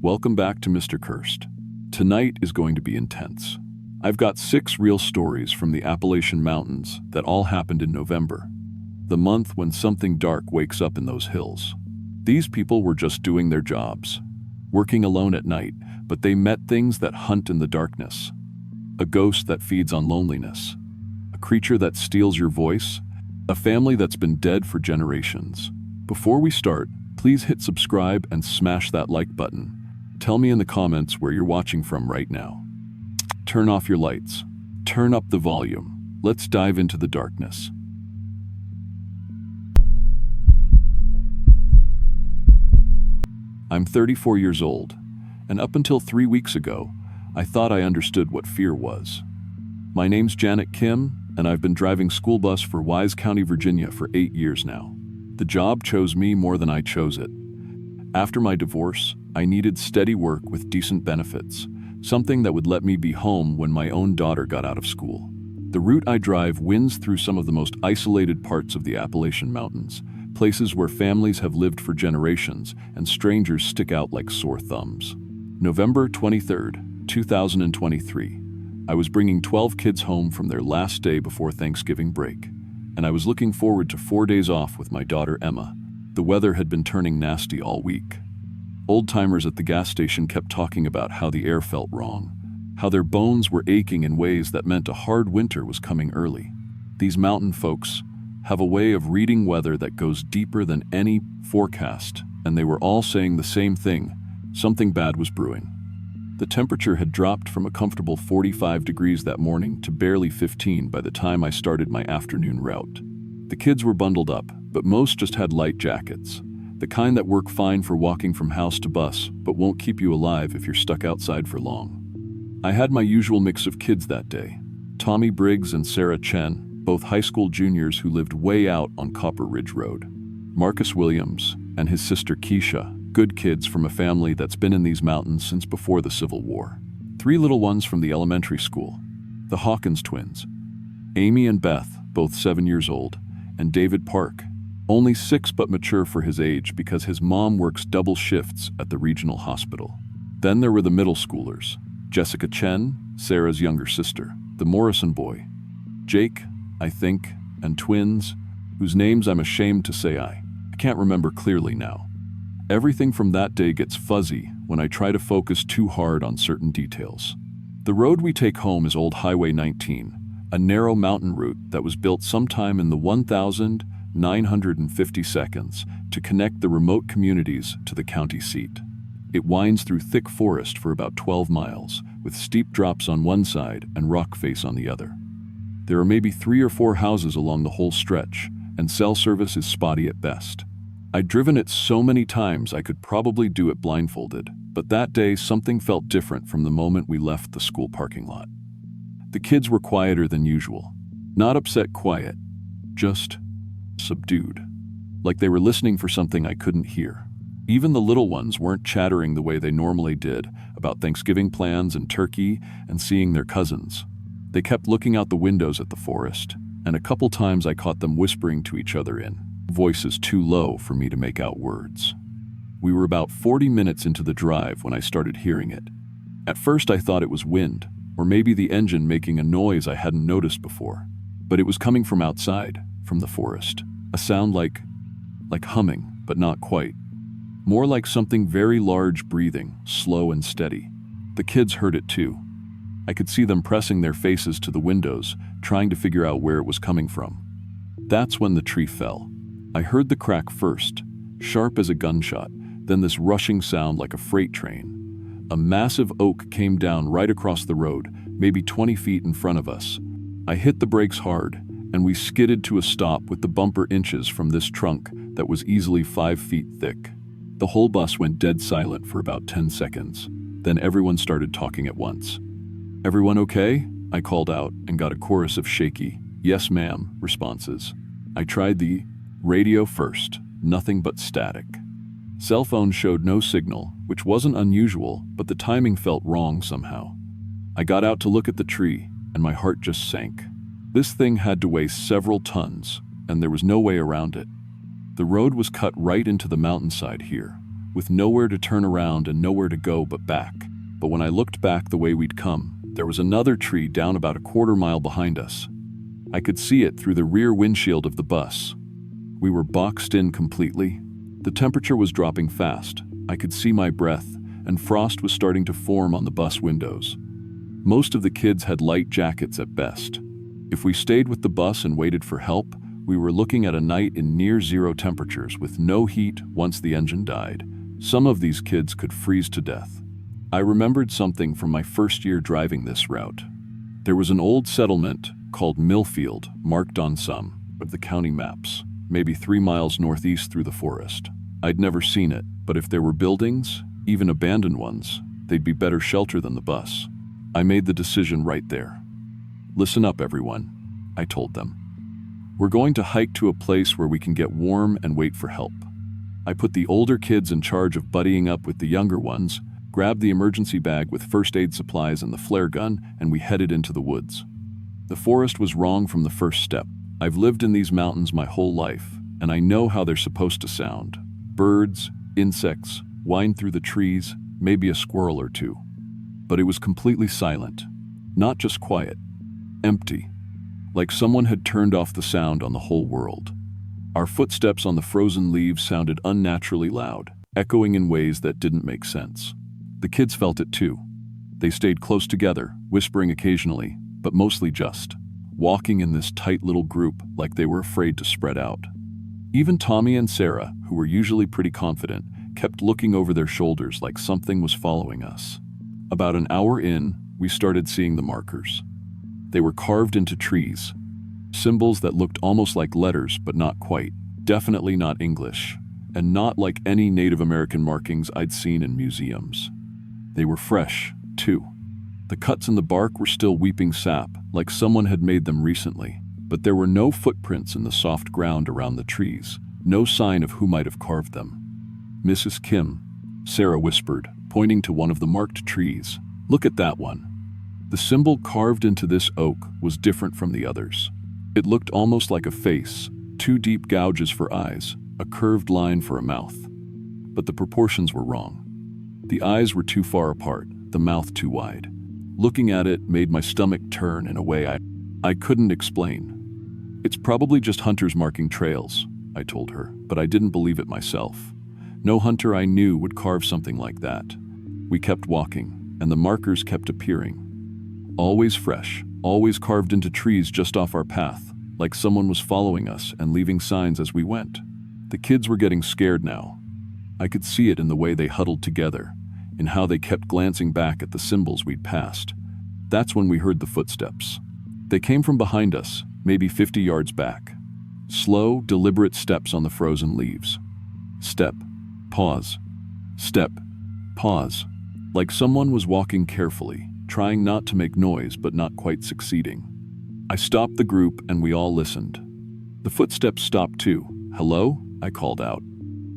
Welcome back to Mr. Cursed. Tonight is going to be intense. I've got 6 real stories from the Appalachian Mountains that all happened in November, the month when something dark wakes up in those hills. These people were just doing their jobs, working alone at night, but they met things that hunt in the darkness. A ghost that feeds on loneliness, a creature that steals your voice, a family that's been dead for generations. Before we start, please hit subscribe and smash that like button. Tell me in the comments where you're watching from right now. Turn off your lights. Turn up the volume. Let's dive into the darkness. I'm 34 years old, and up until 3 weeks ago, I thought I understood what fear was. My name's Janet Kim, and I've been driving school bus for Wise County, Virginia for 8 years now. The job chose me more than I chose it. After my divorce, I needed steady work with decent benefits, something that would let me be home when my own daughter got out of school. The route I drive winds through some of the most isolated parts of the Appalachian Mountains, places where families have lived for generations and strangers stick out like sore thumbs. November 23rd, 2023. I was bringing 12 kids home from their last day before Thanksgiving break, and I was looking forward to 4 days off with my daughter Emma. The weather had been turning nasty all week. Old-timers at the gas station kept talking about how the air felt wrong, how their bones were aching in ways that meant a hard winter was coming early. These mountain folks have a way of reading weather that goes deeper than any forecast, and they were all saying the same thing: something bad was brewing. The temperature had dropped from a comfortable 45 degrees that morning to barely 15 by the time I started my afternoon route. The kids were bundled up, but most just had light jackets, the kind that work fine for walking from house to bus, but won't keep you alive if you're stuck outside for long. I had my usual mix of kids that day: Tommy Briggs and Sarah Chen, both high school juniors who lived way out on Copper Ridge Road; Marcus Williams and his sister Keisha, good kids from a family that's been in these mountains since before the Civil War; 3 little ones from the elementary school, the Hawkins twins, Amy and Beth, both 7 years old, and David Park, only 6 but mature for his age because his mom works double shifts at the regional hospital. Then there were the middle schoolers: Jessica Chen, Sarah's younger sister, the Morrison boy, Jake, I think, and twins, whose names I'm ashamed to say I can't remember clearly now. Everything from that day gets fuzzy when I try to focus too hard on certain details. The road we take home is Old Highway 19, a narrow mountain route that was built sometime in the 1950 seconds to connect the remote communities to the county seat. It winds through thick forest for about 12 miles, with steep drops on one side and rock face on the other. There are maybe 3 or 4 houses along the whole stretch, and cell service is spotty at best. I'd driven it so many times I could probably do it blindfolded, but that day something felt different from the moment we left the school parking lot. The kids were quieter than usual. Not upset quiet, just subdued, like they were listening for something I couldn't hear. Even the little ones weren't chattering the way they normally did about Thanksgiving plans and turkey and seeing their cousins. They kept looking out the windows at the forest, and a couple times I caught them whispering to each other in voices too low for me to make out words. We were about 40 minutes into the drive when I started hearing it. At first I thought it was wind, or maybe the engine making a noise I hadn't noticed before. But it was coming from outside, from the forest. A sound like humming, but not quite. More like something very large breathing, slow and steady. The kids heard it too. I could see them pressing their faces to the windows, trying to figure out where it was coming from. That's when the tree fell. I heard the crack first, sharp as a gunshot, then this rushing sound like a freight train. A massive oak came down right across the road, maybe 20 feet in front of us. I hit the brakes hard, and we skidded to a stop with the bumper inches from this trunk that was easily 5 feet thick. The whole bus went dead silent for about 10 seconds. Then everyone started talking at once. "Everyone okay?" I called out and got a chorus of shaky, "Yes, ma'am," responses. I tried the radio first, nothing but static. Cell phone showed no signal, which wasn't unusual, but the timing felt wrong somehow. I got out to look at the tree, and my heart just sank. This thing had to weigh several tons, and there was no way around it. The road was cut right into the mountainside here, with nowhere to turn around and nowhere to go but back. But when I looked back the way we'd come, there was another tree down about a quarter-mile behind us. I could see it through the rear windshield of the bus. We were boxed in completely. The temperature was dropping fast. I could see my breath, and frost was starting to form on the bus windows. Most of the kids had light jackets at best. If we stayed with the bus and waited for help, we were looking at a night in near-zero temperatures with no heat once the engine died. Some of these kids could freeze to death. I remembered something from my first year driving this route. There was an old settlement called Millfield marked on some of the county maps, maybe 3 miles northeast through the forest. I'd never seen it, but if there were buildings, even abandoned ones, they'd be better shelter than the bus. I made the decision right there. "Listen up, everyone," I told them. "We're going to hike to a place where we can get warm and wait for help." I put the older kids in charge of buddying up with the younger ones, grabbed the emergency bag with first aid supplies and the flare gun, and we headed into the woods. The forest was wrong from the first step. I've lived in these mountains my whole life, and I know how they're supposed to sound. Birds, insects, wind through the trees, maybe a squirrel or two. But it was completely silent. Not just quiet. Empty. Like someone had turned off the sound on the whole world. Our footsteps on the frozen leaves sounded unnaturally loud, echoing in ways that didn't make sense. The kids felt it too. They stayed close together, whispering occasionally, but mostly just walking in this tight little group like they were afraid to spread out. Even Tommy and Sarah, who were usually pretty confident, kept looking over their shoulders like something was following us. About an hour in, we started seeing the markers. They were carved into trees, symbols that looked almost like letters but not quite, definitely not English, and not like any Native American markings I'd seen in museums. They were fresh, too. The cuts in the bark were still weeping sap, like someone had made them recently, but there were no footprints in the soft ground around the trees, no sign of who might have carved them. "Mrs. Kim," Sarah whispered, pointing to one of the marked trees. "Look at that one." The symbol carved into this oak was different from the others. It looked almost like a face, 2 deep gouges for eyes, a curved line for a mouth. But the proportions were wrong. The eyes were too far apart, the mouth too wide. Looking at it made my stomach turn in a way I couldn't explain. "It's probably just hunters marking trails," I told her, but I didn't believe it myself. No hunter I knew would carve something like that. We kept walking, and the markers kept appearing. Always fresh, always carved into trees just off our path, like someone was following us and leaving signs as we went. The kids were getting scared now. I could see it in the way they huddled together, in how they kept glancing back at the symbols we'd passed. That's when we heard the footsteps. They came from behind us, maybe 50 yards back. Slow, deliberate steps on the frozen leaves. Step, pause, step, pause. Like someone was walking carefully, trying not to make noise but not quite succeeding. I stopped the group and we all listened. The footsteps stopped too. "Hello?" I called out.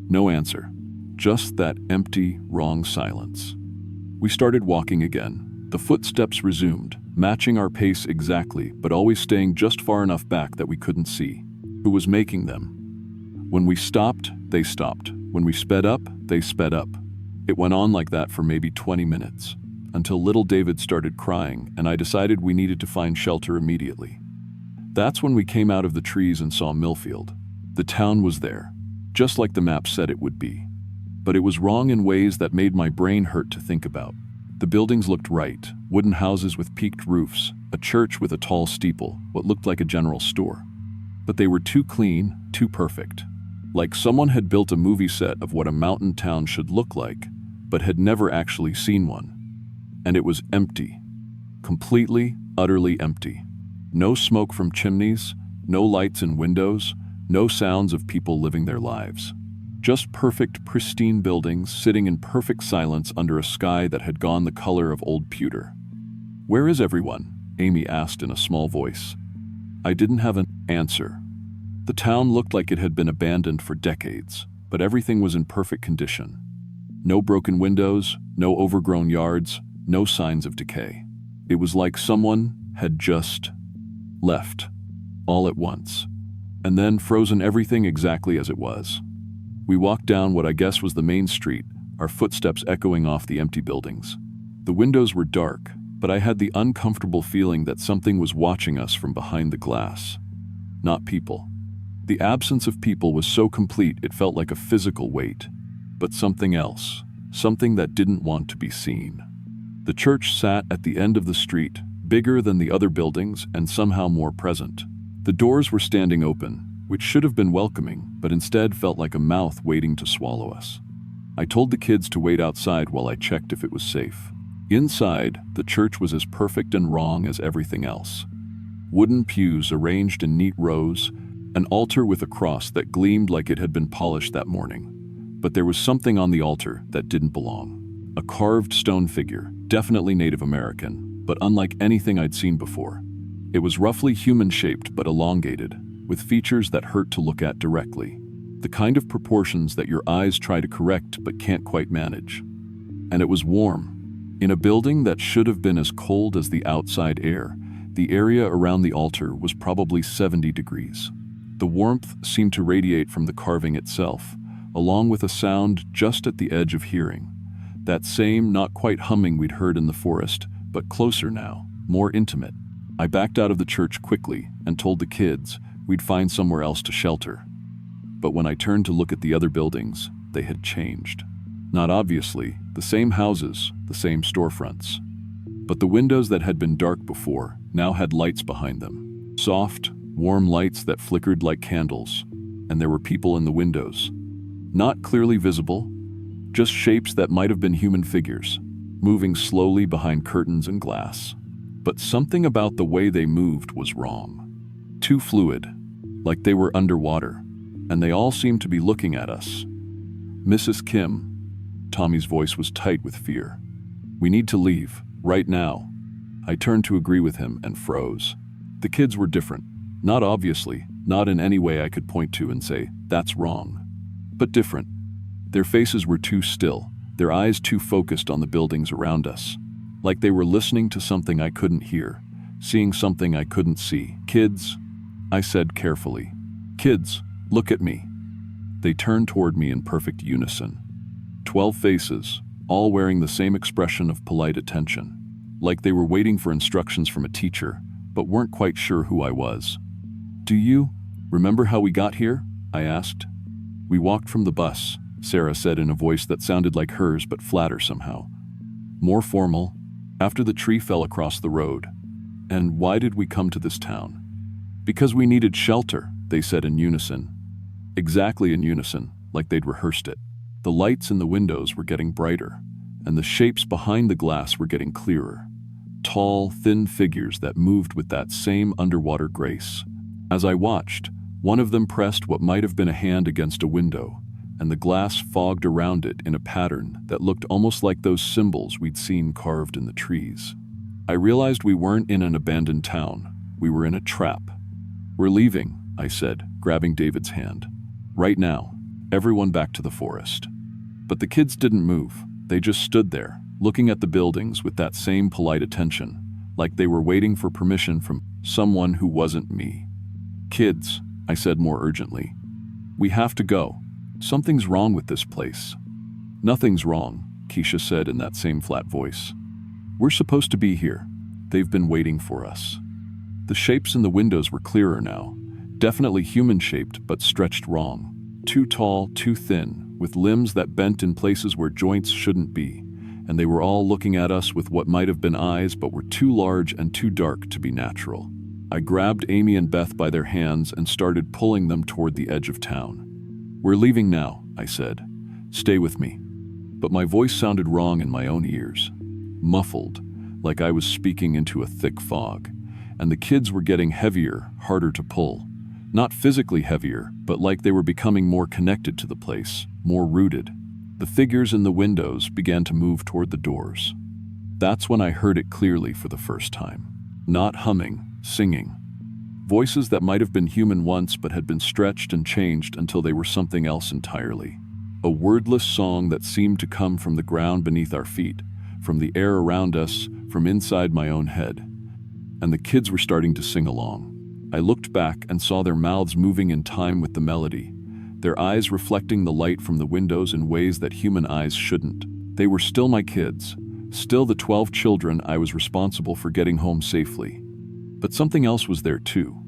No answer. Just that empty, wrong silence. We started walking again. The footsteps resumed, matching our pace exactly, but always staying just far enough back that we couldn't see who was making them. When we stopped, they stopped. When we sped up, they sped up. It went on like that for maybe 20 minutes, until little David started crying, and I decided we needed to find shelter immediately. That's when we came out of the trees and saw Millfield. The town was there, just like the map said it would be. But it was wrong in ways that made my brain hurt to think about. The buildings looked right, wooden houses with peaked roofs, a church with a tall steeple, what looked like a general store. But they were too clean, too perfect. Like someone had built a movie set of what a mountain town should look like, but had never actually seen one. And it was empty. Completely, utterly empty. No smoke from chimneys, no lights in windows, no sounds of people living their lives. Just perfect, pristine buildings sitting in perfect silence under a sky that had gone the color of old pewter. "Where is everyone?" Amy asked in a small voice. I didn't have an answer. The town looked like it had been abandoned for decades, but everything was in perfect condition. No broken windows, no overgrown yards, no signs of decay. It was like someone had just left, all at once, and then frozen everything exactly as it was. We walked down what I guess was the main street, our footsteps echoing off the empty buildings. The windows were dark, but I had the uncomfortable feeling that something was watching us from behind the glass. Not people. The absence of people was so complete it felt like a physical weight, but something else, something that didn't want to be seen. The church sat at the end of the street, bigger than the other buildings and somehow more present. The doors were standing open, which should have been welcoming, but instead felt like a mouth waiting to swallow us. I told the kids to wait outside while I checked if it was safe. Inside, the church was as perfect and wrong as everything else. Wooden pews arranged in neat rows, an altar with a cross that gleamed like it had been polished that morning. But there was something on the altar that didn't belong. A carved stone figure, definitely Native American, but unlike anything I'd seen before. It was roughly human-shaped but elongated, with features that hurt to look at directly. The kind of proportions that your eyes try to correct but can't quite manage. And it was warm. In a building that should have been as cold as the outside air, the area around the altar was probably 70 degrees. The warmth seemed to radiate from the carving itself, along with a sound just at the edge of hearing. That same, not quite humming we'd heard in the forest, but closer now, more intimate. I backed out of the church quickly and told the kids we'd find somewhere else to shelter. But when I turned to look at the other buildings, they had changed. Not obviously, the same houses, the same storefronts. But the windows that had been dark before now had lights behind them. Soft, warm lights that flickered like candles. And there were people in the windows. Not clearly visible, just shapes that might have been human figures, moving slowly behind curtains and glass. But something about the way they moved was wrong. Too fluid, like they were underwater, and they all seemed to be looking at us. "Mrs. Kim," Tommy's voice was tight with fear. "We need to leave, right now." I turned to agree with him and froze. The kids were different, not obviously, not in any way I could point to and say, that's wrong, but different. Their faces were too still, their eyes too focused on the buildings around us, like they were listening to something I couldn't hear, seeing something I couldn't see. "Kids," I said carefully. "Kids, look at me." They turned toward me in perfect unison. 12 faces, all wearing the same expression of polite attention, like they were waiting for instructions from a teacher, but weren't quite sure who I was. "Do you remember how we got here?" I asked. "We walked from the bus," Sarah said in a voice that sounded like hers but flatter somehow. More formal, after the tree fell across the road. "And why did we come to this town?" "Because we needed shelter," they said in unison. Exactly in unison, like they'd rehearsed it. The lights in the windows were getting brighter, and the shapes behind the glass were getting clearer. Tall, thin figures that moved with that same underwater grace. As I watched, one of them pressed what might have been a hand against a window, and the glass fogged around it in a pattern that looked almost like those symbols we'd seen carved in the trees. I realized we weren't in an abandoned town. We were in a trap. "We're leaving," I said, grabbing David's hand. "Right now. Everyone back to the forest." But the kids didn't move. They just stood there, looking at the buildings with that same polite attention, like they were waiting for permission from someone who wasn't me. "Kids," I said more urgently, "we have to go. Something's wrong with this place." "Nothing's wrong," Keisha said in that same flat voice. "We're supposed to be here. They've been waiting for us." The shapes in the windows were clearer now, definitely human-shaped but stretched wrong. Too tall, too thin, with limbs that bent in places where joints shouldn't be, and they were all looking at us with what might have been eyes but were too large and too dark to be natural. I grabbed Amy and Beth by their hands and started pulling them toward the edge of town. "We're leaving now," I said. "Stay with me." But my voice sounded wrong in my own ears, muffled, like I was speaking into a thick fog, and the kids were getting heavier, harder to pull. Not physically heavier, but like they were becoming more connected to the place, more rooted. The figures in the windows began to move toward the doors. That's when I heard it clearly for the first time. Not humming, singing. Voices that might have been human once but had been stretched and changed until they were something else entirely. A wordless song that seemed to come from the ground beneath our feet, from the air around us, from inside my own head. And the kids were starting to sing along. I looked back and saw their mouths moving in time with the melody, their eyes reflecting the light from the windows in ways that human eyes shouldn't. They were still my kids, still the 12 children I was responsible for getting home safely. But something else was there too.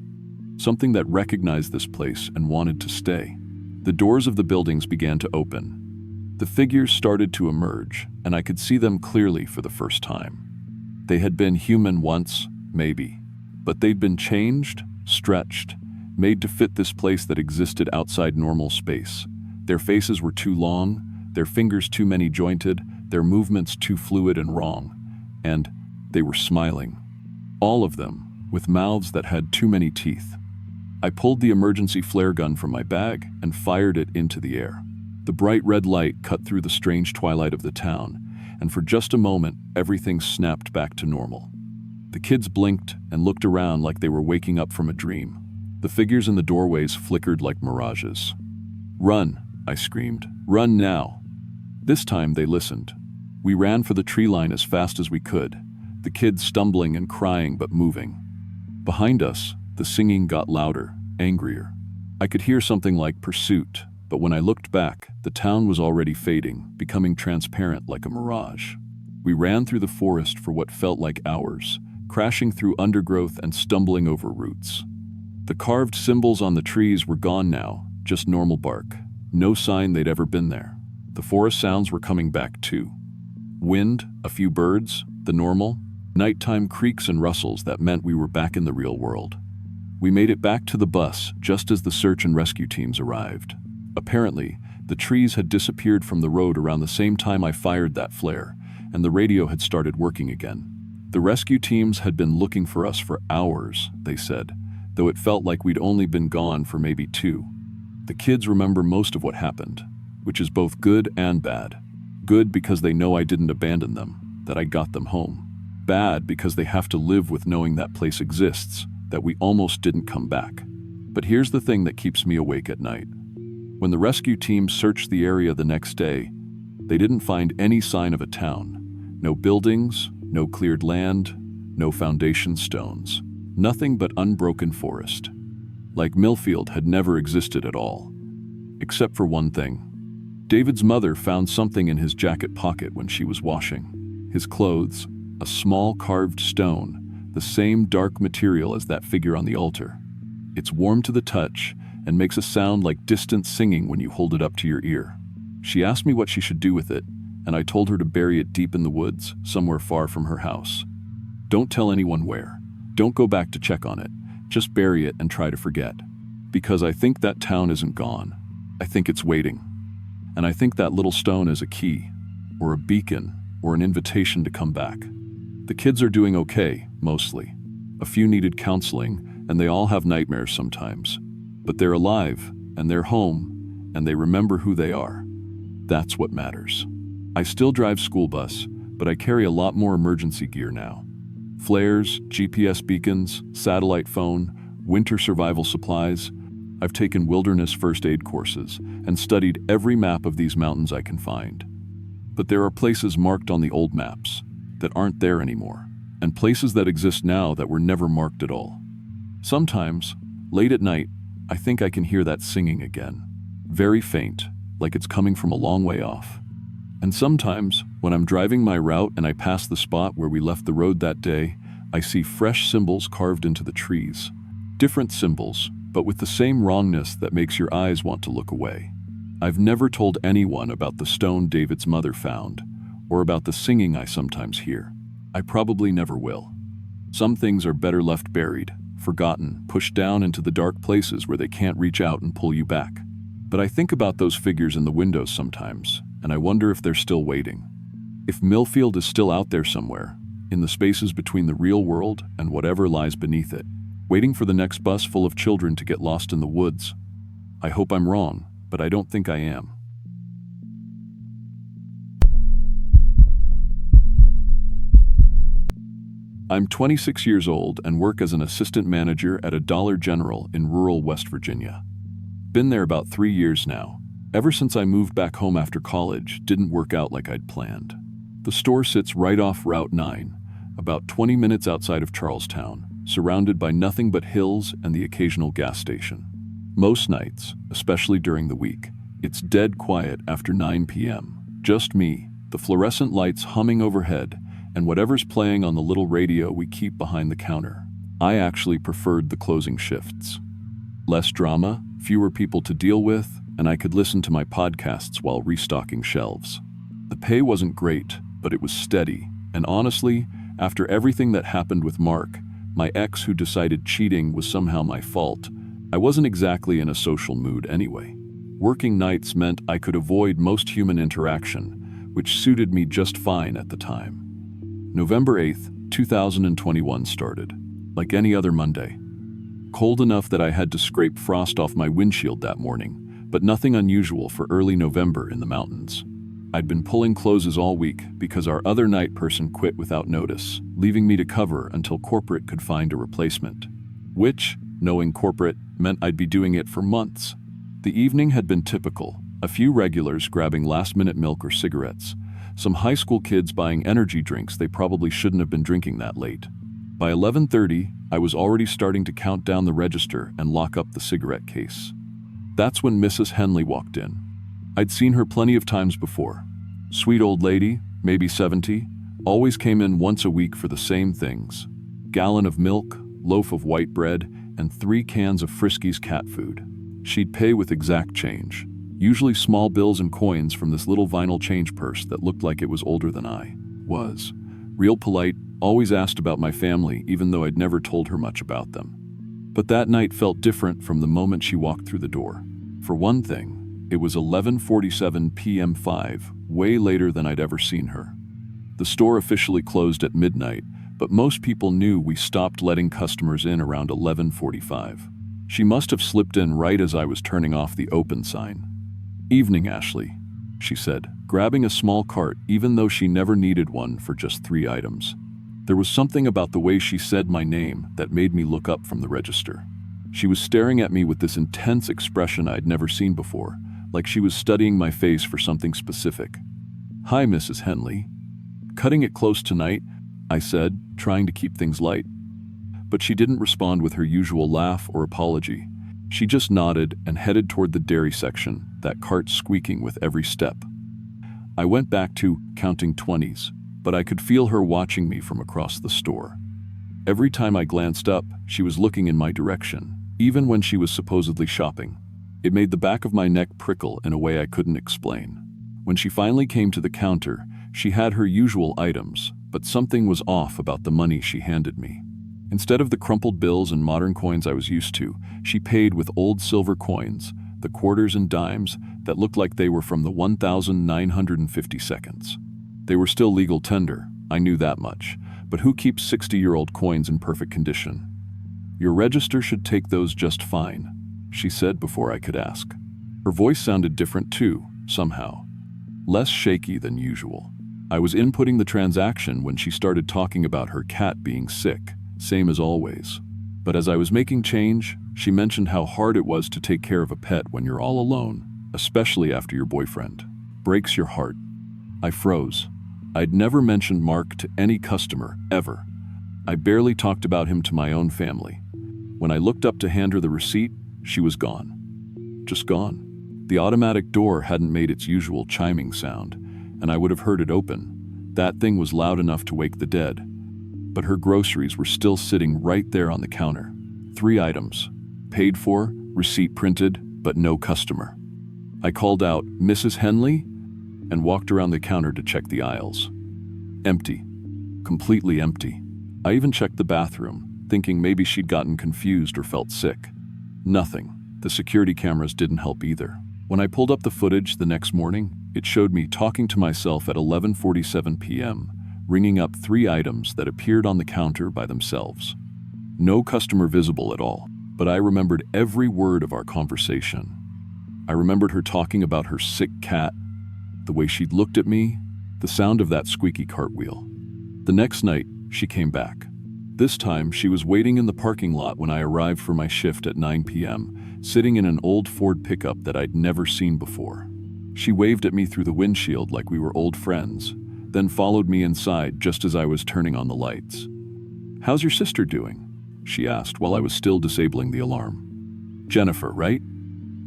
Something that recognized this place and wanted to stay. The doors of the buildings began to open. The figures started to emerge, and I could see them clearly for the first time. They had been human once, maybe, but they'd been changed, stretched, made to fit this place that existed outside normal space. Their faces were too long, their fingers too many jointed, their movements too fluid and wrong, and they were smiling. All of them, with mouths that had too many teeth. I pulled the emergency flare gun from my bag and fired it into the air. The bright red light cut through the strange twilight of the town, and for just a moment, everything snapped back to normal. The kids blinked and looked around like they were waking up from a dream. The figures in the doorways flickered like mirages. "Run," I screamed. "Run now." This time they listened. We ran for the tree line as fast as we could, the kids stumbling and crying but moving. Behind us, the singing got louder, angrier. I could hear something like pursuit, but when I looked back, the town was already fading, becoming transparent like a mirage. We ran through the forest for what felt like hours, crashing through undergrowth and stumbling over roots. The carved symbols on the trees were gone now, just normal bark. No sign they'd ever been there. The forest sounds were coming back too. Wind, a few birds, the normal, nighttime creaks and rustles that meant we were back in the real world. We made it back to the bus just as the search and rescue teams arrived. Apparently, the trees had disappeared from the road around the same time I fired that flare, and the radio had started working again. The rescue teams had been looking for us for hours, they said, though it felt like we'd only been gone for maybe 2. The kids remember most of what happened, which is both good and bad. Good because they know I didn't abandon them, that I got them home. Bad because they have to live with knowing that place exists, that we almost didn't come back. But here's the thing that keeps me awake at night. When the rescue team searched the area the next day, they didn't find any sign of a town. No buildings, no cleared land, no foundation stones. Nothing but unbroken forest. Like Millfield had never existed at all. Except for one thing. David's mother found something in his jacket pocket when she was washing. His clothes, a small carved stone, the same dark material as that figure on the altar. It's warm to the touch and makes a sound like distant singing when you hold it up to your ear. She asked me what she should do with it, and I told her to bury it deep in the woods, somewhere far from her house. Don't tell anyone where. Don't go back to check on it. Just bury it and try to forget. Because I think that town isn't gone. I think it's waiting. And I think that little stone is a key, or a beacon, or an invitation to come back. The kids are doing okay, mostly. A few needed counseling, and they all have nightmares sometimes. But they're alive, and they're home, and they remember who they are. That's what matters. I still drive school bus, but I carry a lot more emergency gear now. Flares, GPS beacons, satellite phone, winter survival supplies. I've taken wilderness first aid courses and studied every map of these mountains I can find. But there are places marked on the old maps that aren't there anymore, and places that exist now that were never marked at all. Sometimes, late at night, I think I can hear that singing again. Very faint, like it's coming from a long way off. And sometimes, when I'm driving my route and I pass the spot where we left the road that day, I see fresh symbols carved into the trees. Different symbols, but with the same wrongness that makes your eyes want to look away. I've never told anyone about the stone David's mother found, or about the singing I sometimes hear. I probably never will. Some things are better left buried, forgotten, pushed down into the dark places where they can't reach out and pull you back. But I think about those figures in the windows sometimes, and I wonder if they're still waiting. If Millfield is still out there somewhere, in the spaces between the real world and whatever lies beneath it, waiting for the next bus full of children to get lost in the woods. I hope I'm wrong, but I don't think I am. I'm 26 years old and work as an assistant manager at a Dollar General in rural West Virginia. Been there about 3 years now. Ever since I moved back home after college, didn't work out like I'd planned. The store sits right off Route 9, about 20 minutes outside of Charlestown, surrounded by nothing but hills and the occasional gas station. Most nights, especially during the week, it's dead quiet after 9 p.m. Just me, the fluorescent lights humming overhead, and whatever's playing on the little radio we keep behind the counter. I actually preferred the closing shifts. Less drama, fewer people to deal with, and I could listen to my podcasts while restocking shelves. The pay wasn't great, but it was steady, and honestly, after everything that happened with Mark, my ex who decided cheating was somehow my fault, I wasn't exactly in a social mood anyway. Working nights meant I could avoid most human interaction, which suited me just fine at the time. November 8th, 2021 started, like any other Monday. Cold enough that I had to scrape frost off my windshield that morning, but nothing unusual for early November in the mountains. I'd been pulling closes all week because our other night person quit without notice, leaving me to cover until corporate could find a replacement. Which, knowing corporate, meant I'd be doing it for months. The evening had been typical, a few regulars grabbing last-minute milk or cigarettes, some high school kids buying energy drinks they probably shouldn't have been drinking that late. By 11:30, I was already starting to count down the register and lock up the cigarette case. That's when Mrs. Henley walked in. I'd seen her plenty of times before. Sweet old lady, maybe 70, always came in once a week for the same things: gallon of milk, loaf of white bread, and 3 cans of Friskies cat food. She'd pay with exact change, usually small bills and coins from this little vinyl change purse that looked like it was older than I was. Real polite, always asked about my family even though I'd never told her much about them. But that night felt different from the moment she walked through the door. For one thing, it was 11:47 p.m. 5, way later than I'd ever seen her. The store officially closed at midnight, but most people knew we stopped letting customers in around 11:45. She must have slipped in right as I was turning off the open sign. "Evening, Ashley," she said, grabbing a small cart even though she never needed one for just 3 items. There was something about the way she said my name that made me look up from the register. She was staring at me with this intense expression I'd never seen before, like she was studying my face for something specific. "Hi, Mrs. Henley." "Cutting it close tonight," I said, trying to keep things light. But she didn't respond with her usual laugh or apology. She just nodded and headed toward the dairy section, that cart squeaking with every step. I went back to counting 20s, but I could feel her watching me from across the store. Every time I glanced up, she was looking in my direction, even when she was supposedly shopping. It made the back of my neck prickle in a way I couldn't explain. When she finally came to the counter, she had her usual items, but something was off about the money she handed me. Instead of the crumpled bills and modern coins I was used to, she paid with old silver coins, the quarters and dimes that looked like they were from the 1952. They were still legal tender, I knew that much, but who keeps 60-year-old coins in perfect condition? "Your register should take those just fine," she said before I could ask. Her voice sounded different too, somehow. Less shaky than usual. I was inputting the transaction when she started talking about her cat being sick, same as always. But as I was making change, she mentioned how hard it was to take care of a pet when you're all alone, especially after your boyfriend. Breaks your heart. I froze. I'd never mentioned Mark to any customer, ever. I barely talked about him to my own family. When I looked up to hand her the receipt, she was gone. Just gone. The automatic door hadn't made its usual chiming sound, and I would have heard it open. That thing was loud enough to wake the dead. But her groceries were still sitting right there on the counter. 3 items. Paid for, receipt printed, but no customer. I called out, "Mrs. Henley?" and walked around the counter to check the aisles. Empty. Completely empty. I even checked the bathroom, thinking maybe she'd gotten confused or felt sick. Nothing. The security cameras didn't help either. When I pulled up the footage the next morning, it showed me talking to myself at 11:47 p.m., ringing up 3 items that appeared on the counter by themselves. No customer visible at all, but I remembered every word of our conversation. I remembered her talking about her sick cat, the way she'd looked at me, the sound of that squeaky cartwheel. The next night, she came back. This time, she was waiting in the parking lot when I arrived for my shift at 9 p.m., sitting in an old Ford pickup that I'd never seen before. She waved at me through the windshield like we were old friends, then followed me inside just as I was turning on the lights. "How's your sister doing?" she asked while I was still disabling the alarm. Jennifer, right?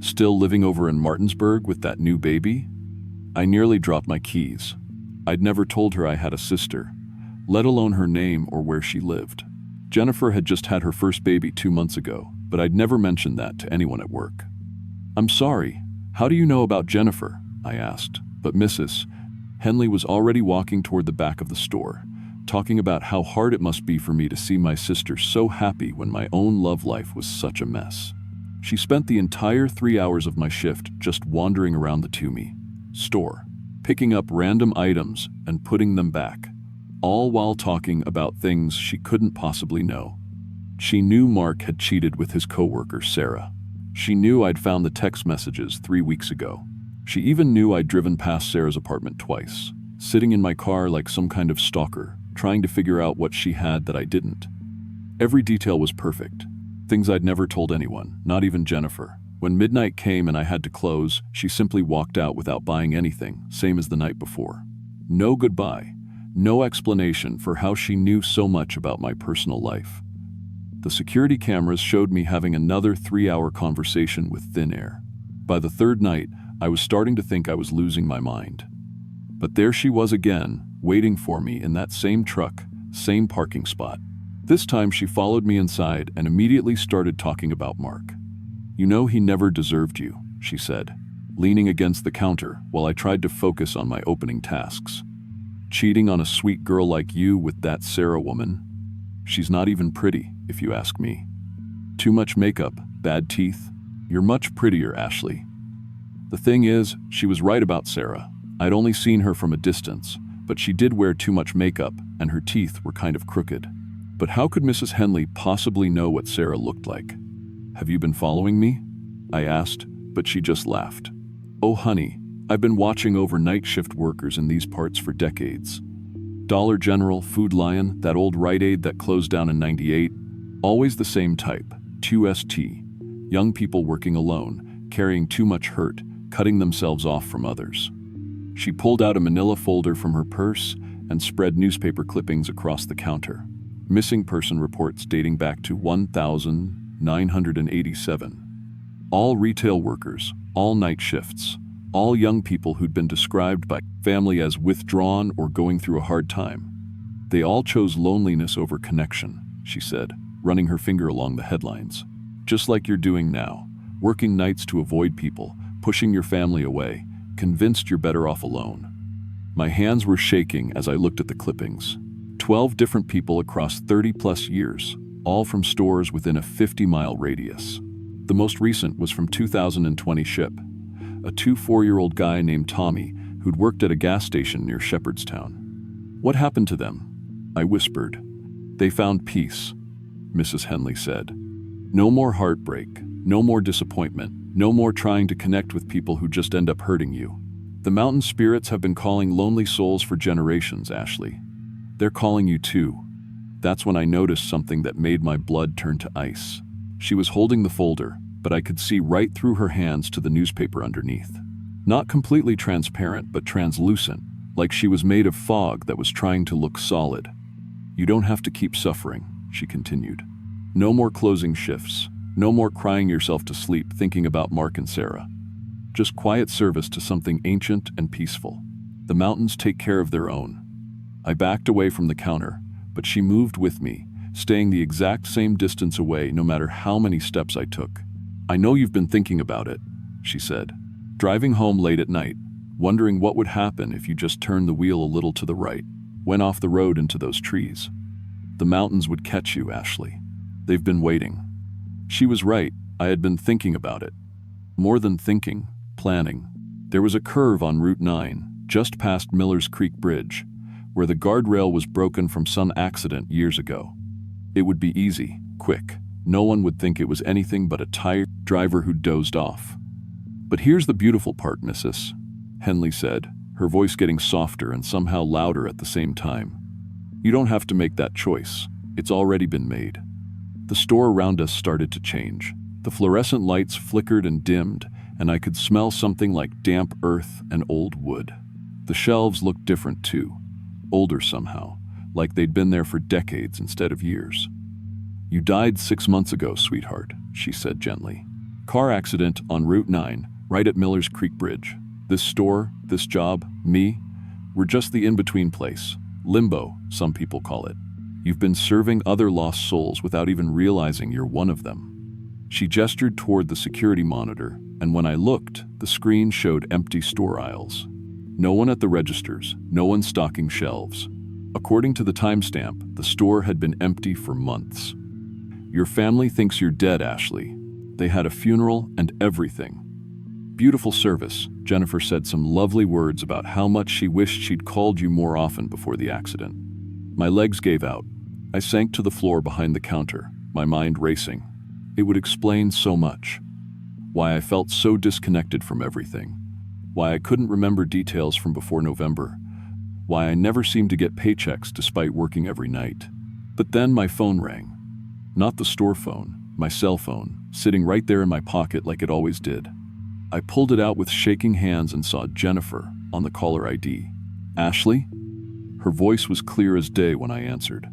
Still living over in Martinsburg with that new baby? I nearly dropped my keys. I'd never told her I had a sister, let alone her name or where she lived. Jennifer had just had her first baby 2 months ago, but I'd never mentioned that to anyone at work. I'm sorry, how do you know about Jennifer? I asked, but Mrs. Henley was already walking toward the back of the store, talking about how hard it must be for me to see my sister so happy when my own love life was such a mess. She spent the entire 3 hours of my shift just wandering around the Toomey store, picking up random items and putting them back, all while talking about things she couldn't possibly know. She knew Mark had cheated with his coworker, Sarah. She knew I'd found the text messages 3 weeks ago. She even knew I'd driven past Sarah's apartment twice, sitting in my car like some kind of stalker, trying to figure out what she had that I didn't. Every detail was perfect. Things I'd never told anyone, not even Jennifer. When midnight came and I had to close, she simply walked out without buying anything, same as the night before. No goodbye, no explanation for how she knew so much about my personal life. The security cameras showed me having another 3-hour conversation with thin air. By the third night, I was starting to think I was losing my mind. But there she was again, waiting for me in that same truck, same parking spot. This time she followed me inside and immediately started talking about Mark. You know, he never deserved you, she said, leaning against the counter while I tried to focus on my opening tasks. Cheating on a sweet girl like you with that Sarah woman? She's not even pretty, if you ask me. Too much makeup, bad teeth. You're much prettier, Ashley. The thing is, she was right about Sarah. I'd only seen her from a distance, but she did wear too much makeup and her teeth were kind of crooked. But how could Mrs. Henley possibly know what Sarah looked like? Have you been following me? I asked, but she just laughed. Oh honey, I've been watching over night shift workers in these parts for decades. Dollar General, Food Lion, that old Rite Aid that closed down in '98, always the same type, 2ST. Young people working alone, carrying too much hurt, cutting themselves off from others. She pulled out a manila folder from her purse and spread newspaper clippings across the counter. Missing person reports dating back to 1987. All retail workers, all night shifts, all young people who'd been described by family as withdrawn or going through a hard time. They all chose loneliness over connection, she said, running her finger along the headlines. Just like you're doing now, working nights to avoid people, pushing your family away, convinced you're better off alone. My hands were shaking as I looked at the clippings. 12 different people across 30-plus years, all from stores within a 50-mile radius. The most recent was from 2020 ship. A 4-year-old guy named Tommy who'd worked at a gas station near Shepherdstown. What happened to them? I whispered. They found peace, Mrs. Henley said. No more heartbreak, no more disappointment, no more trying to connect with people who just end up hurting you. The mountain spirits have been calling lonely souls for generations, Ashley. They're calling you too. That's when I noticed something that made my blood turn to ice. She was holding the folder, but I could see right through her hands to the newspaper underneath. Not completely transparent, but translucent, like she was made of fog that was trying to look solid. You don't have to keep suffering, she continued. No more closing shifts, no more crying yourself to sleep thinking about Mark and Sarah. Just quiet service to something ancient and peaceful. The mountains take care of their own. I backed away from the counter, but she moved with me, staying the exact same distance away no matter how many steps I took. I know you've been thinking about it, she said, driving home late at night, wondering what would happen if you just turned the wheel a little to the right, went off the road into those trees. The mountains would catch you, Ashley. They've been waiting. She was right, I had been thinking about it. More than thinking, planning. There was a curve on Route 9, just past Miller's Creek Bridge, where the guardrail was broken from some accident years ago. It would be easy, quick. No one would think it was anything but a tired driver who dozed off. But here's the beautiful part, Mrs. Henley said, her voice getting softer and somehow louder at the same time. You don't have to make that choice. It's already been made. The store around us started to change. The fluorescent lights flickered and dimmed, and I could smell something like damp earth and old wood. The shelves looked different too, older somehow, like they'd been there for decades instead of years. You died 6 months ago, sweetheart, she said gently. Car accident on Route 9, right at Miller's Creek Bridge. This store, this job, me, we're just the in-between place. Limbo, some people call it. You've been serving other lost souls without even realizing you're one of them. She gestured toward the security monitor, and when I looked, the screen showed empty store aisles. No one at the registers, no one stocking shelves. According to the timestamp, the store had been empty for months. Your family thinks you're dead, Ashley. They had a funeral and everything. Beautiful service. Jennifer said some lovely words about how much she wished she'd called you more often before the accident. My legs gave out. I sank to the floor behind the counter, my mind racing. It would explain so much. Why I felt so disconnected from everything. Why I couldn't remember details from before November. Why I never seemed to get paychecks despite working every night. But then my phone rang. Not the store phone, my cell phone, sitting right there in my pocket like it always did. I pulled it out with shaking hands and saw Jennifer on the caller ID. Ashley? Her voice was clear as day when I answered.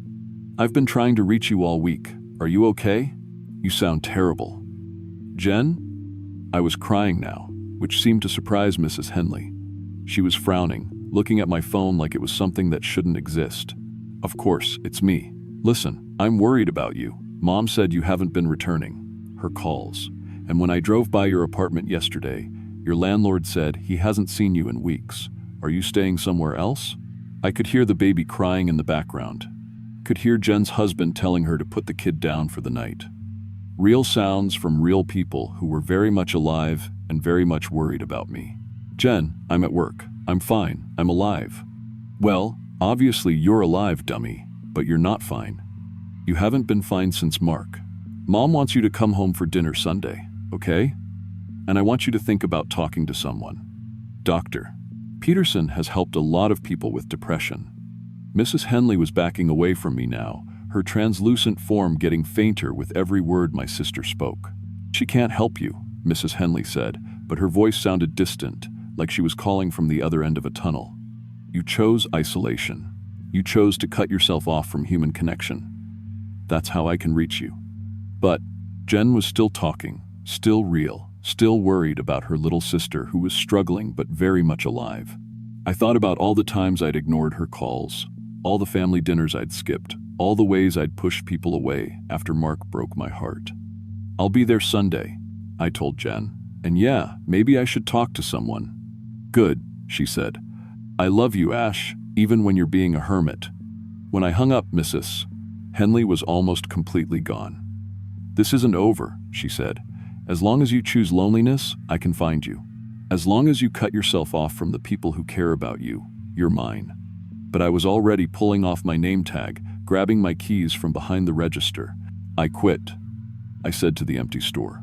I've been trying to reach you all week. Are you okay? You sound terrible. Jen? I was crying now, which seemed to surprise Mrs. Henley. She was frowning, looking at my phone like it was something that shouldn't exist. Of course, it's me. Listen, I'm worried about you. Mom said you haven't been returning her calls. And when I drove by your apartment yesterday, your landlord said he hasn't seen you in weeks. Are you staying somewhere else? I could hear the baby crying in the background. Could hear Jen's husband telling her to put the kid down for the night. Real sounds from real people who were very much alive and very much worried about me. Jen, I'm at work. I'm fine. I'm alive. Well, obviously you're alive, dummy, but you're not fine. You haven't been fine since Mark. Mom wants you to come home for dinner Sunday, okay? And I want you to think about talking to someone. Dr. Peterson has helped a lot of people with depression. Mrs. Henley was backing away from me now, her translucent form getting fainter with every word my sister spoke. She can't help you, Mrs. Henley said, but her voice sounded distant, like she was calling from the other end of a tunnel. You chose isolation. You chose to cut yourself off from human connection. That's how I can reach you. But Jen was still talking, still real, still worried about her little sister who was struggling but very much alive. I thought about all the times I'd ignored her calls, all the family dinners I'd skipped, all the ways I'd pushed people away after Mark broke my heart. I'll be there Sunday, I told Jen. And yeah, maybe I should talk to someone. Good, she said. I love you, Ash, even when you're being a hermit. When I hung up, Mrs. Henley was almost completely gone. This isn't over, she said. As long as you choose loneliness, I can find you. As long as you cut yourself off from the people who care about you, you're mine. But I was already pulling off my name tag, grabbing my keys from behind the register. I quit, I said to the empty store.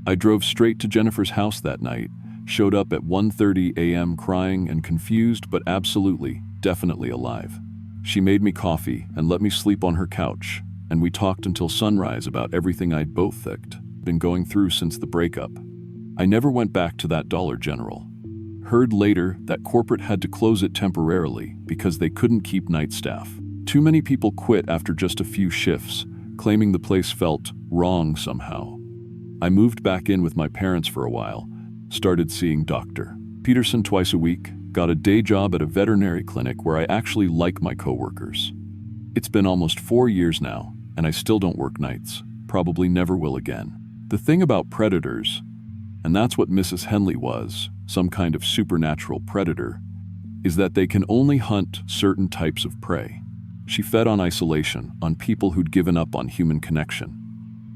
I drove straight to Jennifer's house that night, showed up at 1:30 a.m. crying and confused but absolutely, definitely alive. She made me coffee and let me sleep on her couch, and we talked until sunrise about everything I'd both been going through since the breakup. I never went back to that Dollar General. Heard later that corporate had to close it temporarily because they couldn't keep night staff. Too many people quit after just a few shifts, claiming the place felt wrong somehow. I moved back in with my parents for a while, started seeing Dr. Peterson twice a week, got a day job at a veterinary clinic where I actually like my coworkers. It's been almost 4 years now, and I still don't work nights. Probably never will again. The thing about predators, and that's what Mrs. Henley was, some kind of supernatural predator, is that they can only hunt certain types of prey. She fed on isolation, on people who'd given up on human connection.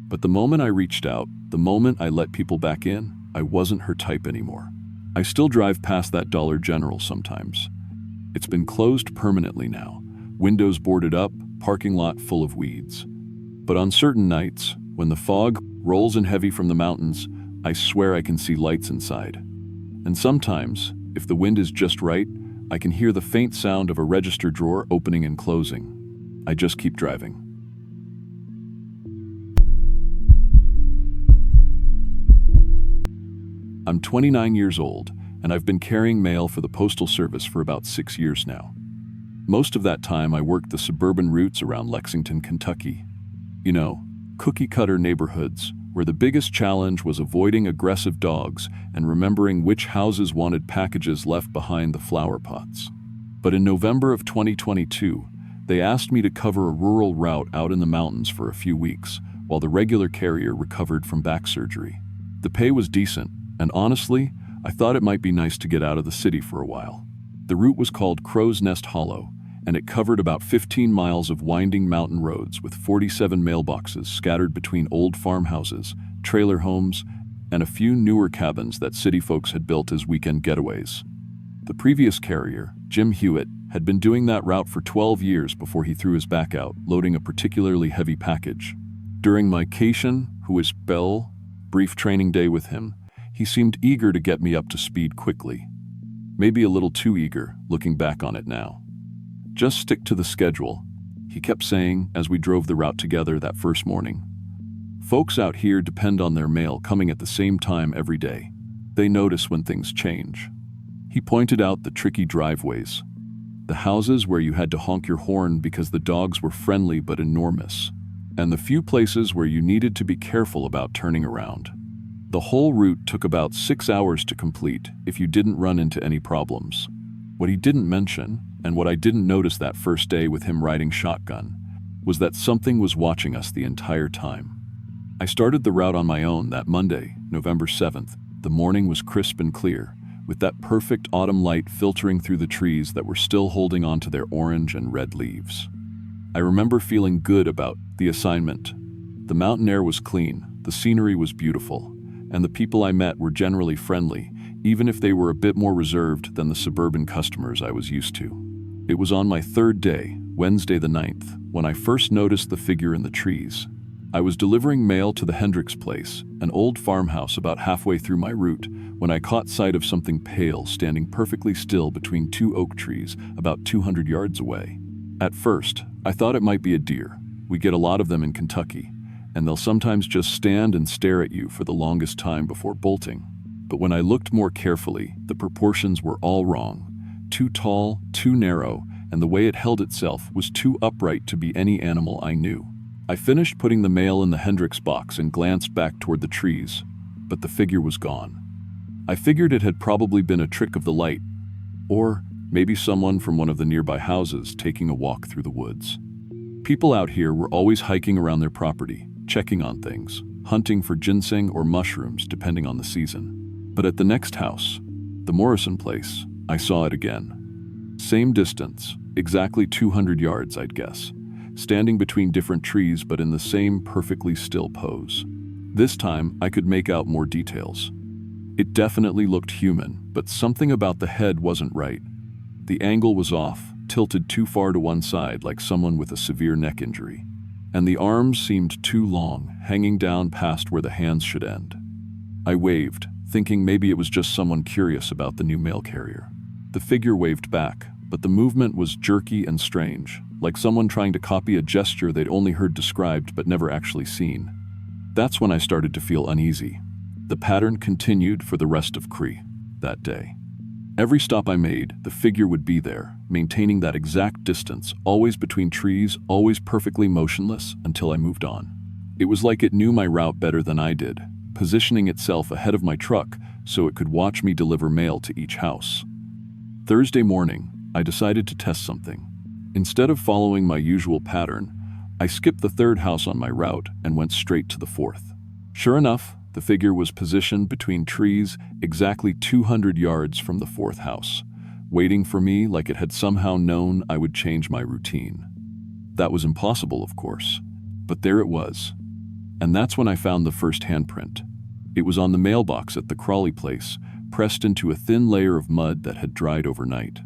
But the moment I reached out, the moment I let people back in, I wasn't her type anymore. I still drive past that Dollar General sometimes. It's been closed permanently now, windows boarded up, parking lot full of weeds. But on certain nights, when the fog rolls in heavy from the mountains, I swear I can see lights inside. And sometimes, if the wind is just right, I can hear the faint sound of a register drawer opening and closing. I just keep driving. I'm 29 years old, and I've been carrying mail for the Postal Service for about 6 years now. Most of that time I worked the suburban routes around Lexington, Kentucky. You know, cookie-cutter neighborhoods, where the biggest challenge was avoiding aggressive dogs and remembering which houses wanted packages left behind the flower pots. But in November of 2022, they asked me to cover a rural route out in the mountains for a few weeks, while the regular carrier recovered from back surgery. The pay was decent, and honestly, I thought it might be nice to get out of the city for a while. The route was called Crow's Nest Hollow, and it covered about 15 miles of winding mountain roads with 47 mailboxes scattered between old farmhouses, trailer homes, and a few newer cabins that city folks had built as weekend getaways. The previous carrier, Jim Hewitt, had been doing that route for 12 years before he threw his back out, loading a particularly heavy package. During my brief training day with him, he seemed eager to get me up to speed quickly. Maybe a little too eager, looking back on it now. "Just stick to the schedule," he kept saying as we drove the route together that first morning. "Folks out here depend on their mail coming at the same time every day. They notice when things change." He pointed out the tricky driveways, the houses where you had to honk your horn because the dogs were friendly but enormous, and the few places where you needed to be careful about turning around. The whole route took about 6 hours to complete if you didn't run into any problems. What he didn't mention, and what I didn't notice that first day with him riding shotgun, was that something was watching us the entire time. I started the route on my own that Monday, November 7th. The morning was crisp and clear, with that perfect autumn light filtering through the trees that were still holding on to their orange and red leaves. I remember feeling good about the assignment. The mountain air was clean, the scenery was beautiful, and the people I met were generally friendly, even if they were a bit more reserved than the suburban customers I was used to. It was on my third day, Wednesday the 9th, when I first noticed the figure in the trees. I was delivering mail to the Hendricks place, an old farmhouse about halfway through my route, when I caught sight of something pale standing perfectly still between two oak trees about 200 yards away. At first, I thought it might be a deer. We get a lot of them in Kentucky, and they'll sometimes just stand and stare at you for the longest time before bolting. But when I looked more carefully, the proportions were all wrong. Too tall, too narrow, and the way it held itself was too upright to be any animal I knew. I finished putting the mail in the Hendricks box and glanced back toward the trees, but the figure was gone. I figured it had probably been a trick of the light, or maybe someone from one of the nearby houses taking a walk through the woods. People out here were always hiking around their property, checking on things, hunting for ginseng or mushrooms depending on the season. But at the next house, the Morrison place, I saw it again. Same distance, exactly 200 yards, I'd guess, standing between different trees but in the same perfectly still pose. This time, I could make out more details. It definitely looked human, but something about the head wasn't right. The angle was off, tilted too far to one side like someone with a severe neck injury. And the arms seemed too long, hanging down past where the hands should end. I waved, thinking maybe it was just someone curious about the new mail carrier. The figure waved back, but the movement was jerky and strange, like someone trying to copy a gesture they'd only heard described but never actually seen. That's when I started to feel uneasy. The pattern continued for the rest of Cree that day. Every stop I made, the figure would be there, maintaining that exact distance, always between trees, always perfectly motionless, until I moved on. It was like it knew my route better than I did, positioning itself ahead of my truck so it could watch me deliver mail to each house. Thursday morning, I decided to test something. Instead of following my usual pattern, I skipped the third house on my route and went straight to the fourth. Sure enough, the figure was positioned between trees exactly 200 yards from the fourth house, waiting for me like it had somehow known I would change my routine. That was impossible, of course, but there it was. And that's when I found the first handprint. It was on the mailbox at the Crawley place, pressed into a thin layer of mud that had dried overnight.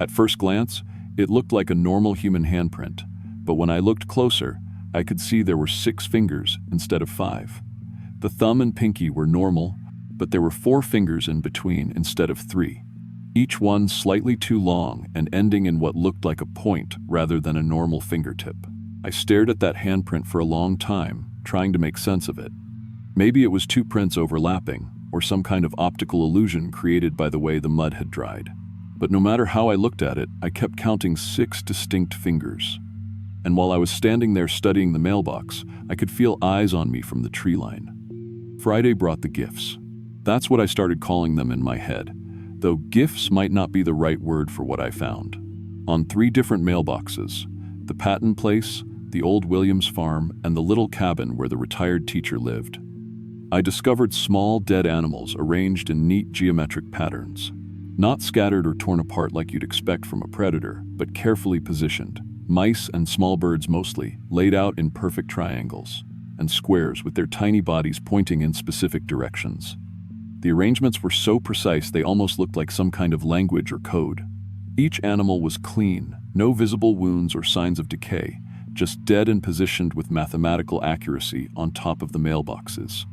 At first glance, it looked like a normal human handprint, but when I looked closer, I could see there were 6 fingers instead of 5. The thumb and pinky were normal, but there were 4 fingers in between instead of 3, each one slightly too long and ending in what looked like a point rather than a normal fingertip. I stared at that handprint for a long time, trying to make sense of it. Maybe it was 2 prints overlapping, or some kind of optical illusion created by the way the mud had dried. But no matter how I looked at it, I kept counting 6 distinct fingers. And while I was standing there studying the mailbox, I could feel eyes on me from the tree line. Friday brought the gifts. That's what I started calling them in my head, though gifts might not be the right word for what I found. On 3 different mailboxes, the Patton place, the old Williams farm, and the little cabin where the retired teacher lived, I discovered small dead animals arranged in neat geometric patterns. Not scattered or torn apart like you'd expect from a predator, but carefully positioned. Mice and small birds mostly, laid out in perfect triangles and squares with their tiny bodies pointing in specific directions. The arrangements were so precise they almost looked like some kind of language or code. Each animal was clean, no visible wounds or signs of decay, just dead and positioned with mathematical accuracy on top of the mailboxes.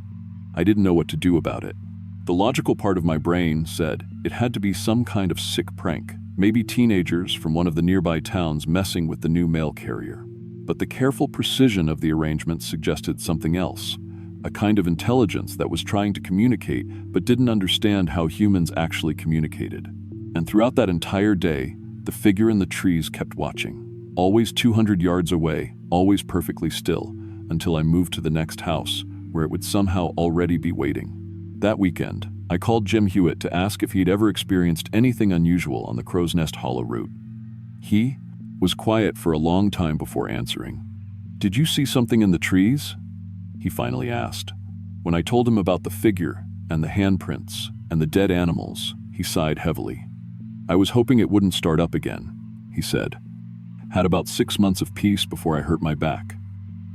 I didn't know what to do about it. The logical part of my brain said it had to be some kind of sick prank, maybe teenagers from one of the nearby towns messing with the new mail carrier. But the careful precision of the arrangement suggested something else, a kind of intelligence that was trying to communicate but didn't understand how humans actually communicated. And throughout that entire day, the figure in the trees kept watching, always 200 yards away, always perfectly still, until I moved to the next house, where it would somehow already be waiting. That weekend, I called Jim Hewitt to ask if he'd ever experienced anything unusual on the Crow's Nest Hollow route. He was quiet for a long time before answering. "Did you see something in the trees?" he finally asked. When I told him about the figure and the handprints and the dead animals, he sighed heavily. "I was hoping it wouldn't start up again," he said. "Had about 6 months of peace before I hurt my back."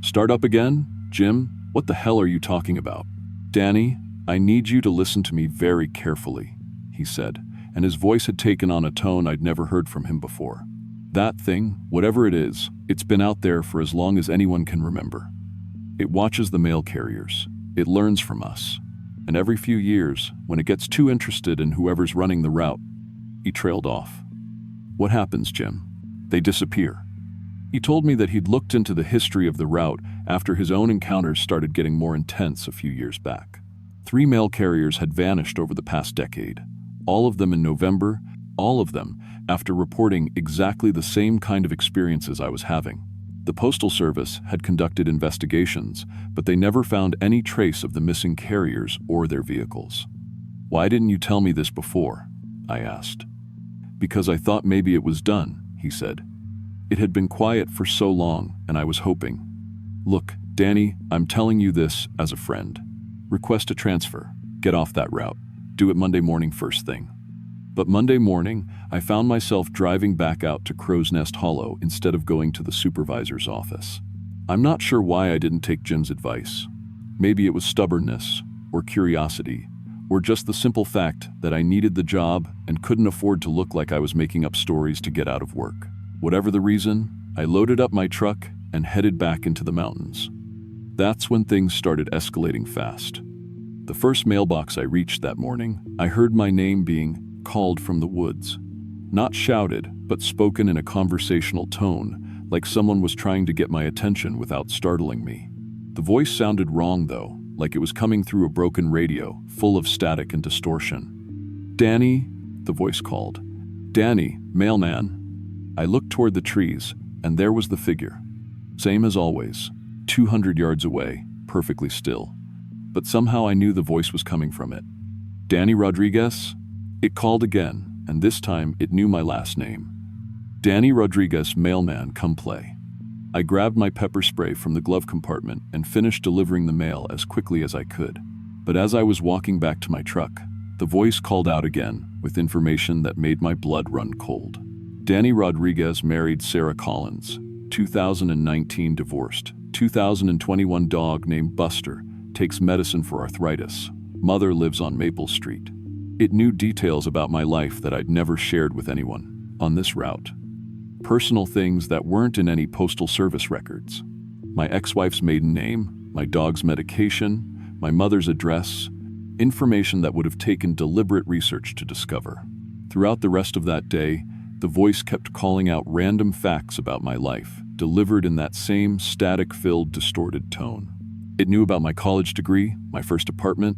"Start up again? Jim, what the hell are you talking about?" "Danny, I need you to listen to me very carefully," he said, and his voice had taken on a tone I'd never heard from him before. "That thing, whatever it is, it's been out there for as long as anyone can remember. It watches the mail carriers. It learns from us. And every few years, when it gets too interested in whoever's running the route," he trailed off. "What happens, Jim? They disappear." He told me that he'd looked into the history of the route after his own encounters started getting more intense a few years back. 3 mail carriers had vanished over the past decade, all of them in November, all of them after reporting exactly the same kind of experiences I was having. The Postal Service had conducted investigations, but they never found any trace of the missing carriers or their vehicles. "Why didn't you tell me this before?" I asked. "Because I thought maybe it was done," he said. "It had been quiet for so long, and I was hoping. Look, Danny, I'm telling you this as a friend. Request a transfer. Get off that route. Do it Monday morning first thing." But Monday morning, I found myself driving back out to Crow's Nest Hollow instead of going to the supervisor's office. I'm not sure why I didn't take Jim's advice. Maybe it was stubbornness, or curiosity, or just the simple fact that I needed the job and couldn't afford to look like I was making up stories to get out of work. Whatever the reason, I loaded up my truck and headed back into the mountains. That's when things started escalating fast. The first mailbox I reached that morning, I heard my name being called from the woods. Not shouted, but spoken in a conversational tone, like someone was trying to get my attention without startling me. The voice sounded wrong though, like it was coming through a broken radio, full of static and distortion. "Danny," the voice called. "Danny, mailman." I looked toward the trees, and there was the figure. Same as always, 200 yards away, perfectly still. But somehow I knew the voice was coming from it. "Danny Rodriguez?" It called again, and this time it knew my last name. "Danny Rodriguez, mailman, come play." I grabbed my pepper spray from the glove compartment and finished delivering the mail as quickly as I could. But as I was walking back to my truck, the voice called out again with information that made my blood run cold. "Danny Rodriguez married Sarah Collins, 2019 divorced, 2021 dog named Buster, takes medicine for arthritis. Mother lives on Maple Street." It knew details about my life that I'd never shared with anyone on this route. Personal things that weren't in any postal service records. My ex-wife's maiden name, my dog's medication, my mother's address, information that would have taken deliberate research to discover. Throughout the rest of that day, the voice kept calling out random facts about my life, delivered in that same static-filled, distorted tone. It knew about my college degree, my first apartment,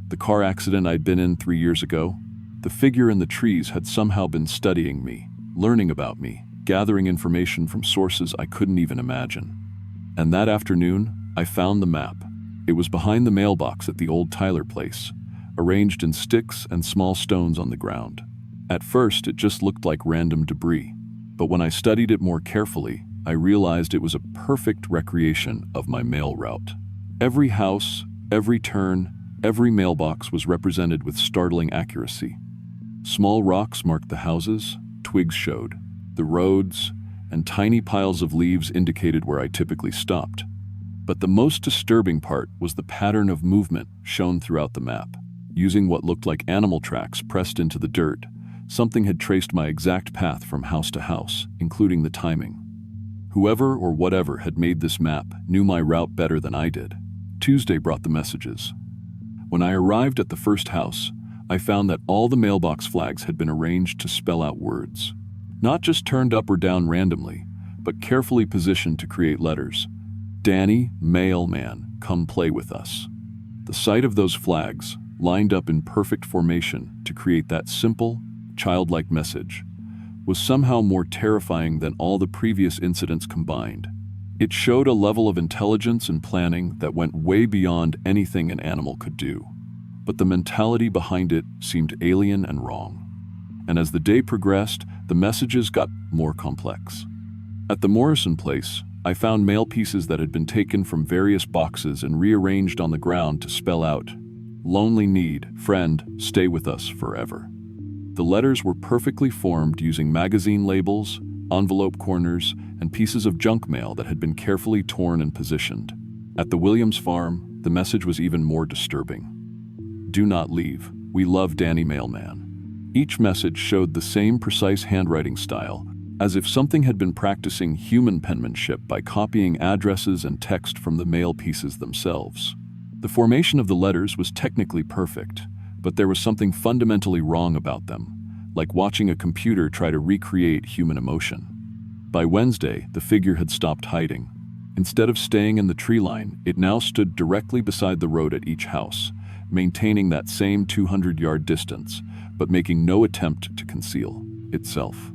the car accident I'd been in 3 years ago. The figure in the trees had somehow been studying me, learning about me, gathering information from sources I couldn't even imagine. And that afternoon, I found the map. It was behind the mailbox at the old Tyler place, arranged in sticks and small stones on the ground. At first, it just looked like random debris, but when I studied it more carefully, I realized it was a perfect recreation of my mail route. Every house, every turn, every mailbox was represented with startling accuracy. Small rocks marked the houses, twigs showed the roads, and tiny piles of leaves indicated where I typically stopped. But the most disturbing part was the pattern of movement shown throughout the map. Using what looked like animal tracks pressed into the dirt, something had traced my exact path from house to house, including the timing. Whoever or whatever had made this map knew my route better than I did. Tuesday brought the messages. When I arrived at the first house, I found that all the mailbox flags had been arranged to spell out words. Not just turned up or down randomly, but carefully positioned to create letters. Danny, mailman, come play with us. The sight of those flags, lined up in perfect formation to create that simple, childlike message, was somehow more terrifying than all the previous incidents combined. It showed a level of intelligence and planning that went way beyond anything an animal could do. But the mentality behind it seemed alien and wrong. And as the day progressed, the messages got more complex. At the Morrison place, I found mail pieces that had been taken from various boxes and rearranged on the ground to spell out, "Lonely need, friend, stay with us forever." The letters were perfectly formed using magazine labels, envelope corners, and pieces of junk mail that had been carefully torn and positioned. At the Williams farm, the message was even more disturbing. "Do not leave. We love Danny Mailman." Each message showed the same precise handwriting style, as if something had been practicing human penmanship by copying addresses and text from the mail pieces themselves. The formation of the letters was technically perfect, but there was something fundamentally wrong about them, like watching a computer try to recreate human emotion. By Wednesday, the figure had stopped hiding. Instead of staying in the tree line, it now stood directly beside the road at each house, maintaining that same 200-yard distance, but making no attempt to conceal itself.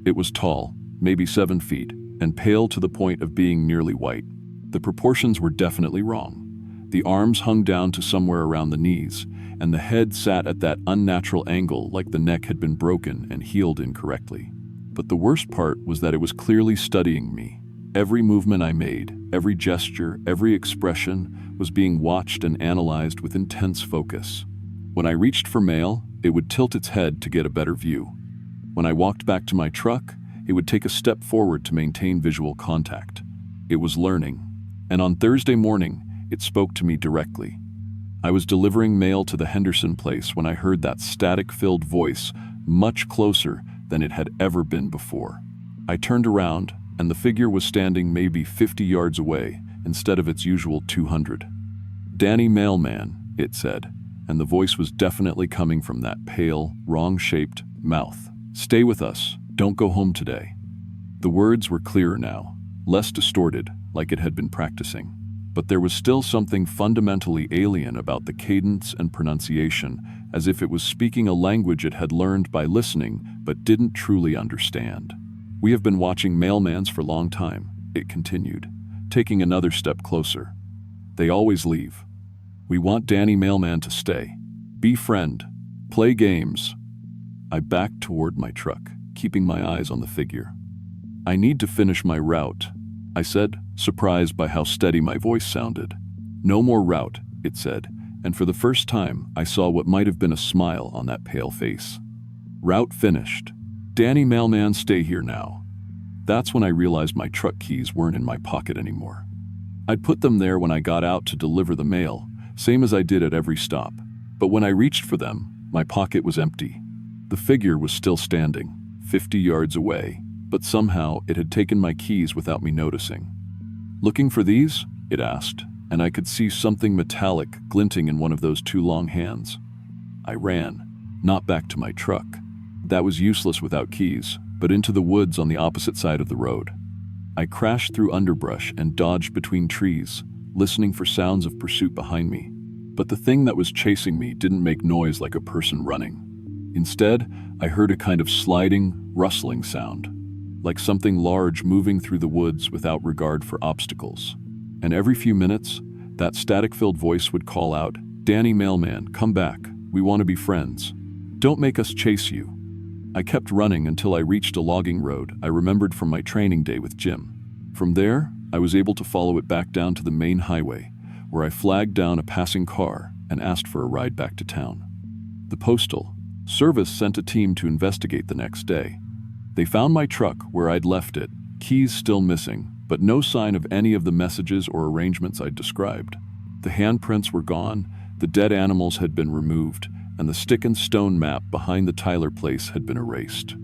It was tall, maybe 7 feet, and pale to the point of being nearly white. The proportions were definitely wrong. The arms hung down to somewhere around the knees, and the head sat at that unnatural angle like the neck had been broken and healed incorrectly. But the worst part was that it was clearly studying me. Every movement I made, every gesture, every expression was being watched and analyzed with intense focus. When I reached for mail, it would tilt its head to get a better view. When I walked back to my truck, it would take a step forward to maintain visual contact. It was learning. And on Thursday morning, it spoke to me directly. I was delivering mail to the Henderson place when I heard that static-filled voice much closer than it had ever been before. I turned around, and the figure was standing maybe 50 yards away instead of its usual 200. "Danny Mailman," it said, and the voice was definitely coming from that pale, wrong-shaped mouth. "Stay with us. Don't go home today." The words were clearer now, less distorted, like it had been practicing. But there was still something fundamentally alien about the cadence and pronunciation, as if it was speaking a language it had learned by listening but didn't truly understand. "We have been watching mailmans for a long time," it continued, taking another step closer. "They always leave. We want Danny Mailman to stay. Befriend. Play games." I backed toward my truck, keeping my eyes on the figure. "I need to finish my route," I said, surprised by how steady my voice sounded. "No more route," it said, and for the first time I saw what might have been a smile on that pale face. "Route finished. Danny Mailman, stay here now." That's when I realized my truck keys weren't in my pocket anymore. I'd put them there when I got out to deliver the mail, same as I did at every stop. But when I reached for them, my pocket was empty. The figure was still standing, 50 yards away, but somehow it had taken my keys without me noticing. "Looking for these?" it asked, and I could see something metallic glinting in one of those two long hands. I ran, not back to my truck. That was useless without keys, but into the woods on the opposite side of the road. I crashed through underbrush and dodged between trees, listening for sounds of pursuit behind me. But the thing that was chasing me didn't make noise like a person running. Instead, I heard a kind of sliding, rustling sound, like something large moving through the woods without regard for obstacles. And every few minutes, That static-filled voice would call out, "Danny Mailman, come back. We want to be friends. Don't make us chase you." I kept running until I reached a logging road I remembered from my training day with Jim. From there, I was able to follow it back down to the main highway, where I flagged down a passing car and asked for a ride back to town. The Postal Service sent a team to investigate the next day. They found my truck where I'd left it, keys still missing, but no sign of any of the messages or arrangements I'd described. The handprints were gone, the dead animals had been removed, and the stick and stone map behind the Tyler place had been erased.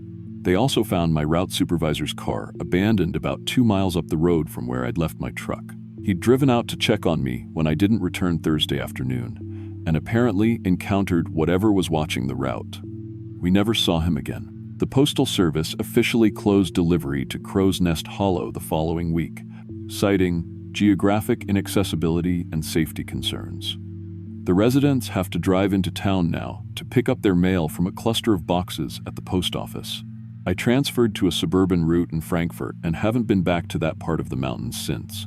They also found my route supervisor's car abandoned about 2 miles up the road from where I'd left my truck. He'd driven out to check on me when I didn't return Thursday afternoon, and apparently encountered whatever was watching the route. We never saw him again. The Postal Service officially closed delivery to Crow's Nest Hollow the following week, citing geographic inaccessibility and safety concerns. The residents have to drive into town now to pick up their mail from a cluster of boxes at the post office. I transferred to a suburban route in Frankfort and haven't been back to that part of the mountains since.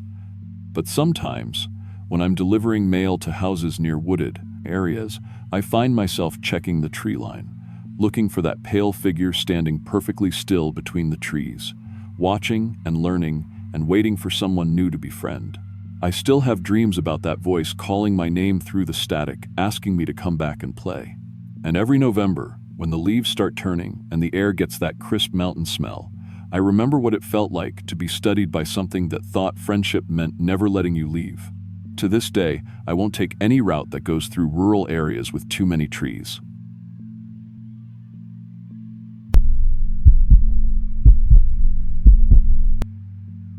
But sometimes, when I'm delivering mail to houses near wooded areas, I find myself checking the tree line, looking for that pale figure standing perfectly still between the trees, watching and learning and waiting for someone new to befriend. I still have dreams about that voice calling my name through the static, asking me to come back and play. And every November, when the leaves start turning and the air gets that crisp mountain smell, I remember what it felt like to be studied by something that thought friendship meant never letting you leave. To this day, I won't take any route that goes through rural areas with too many trees.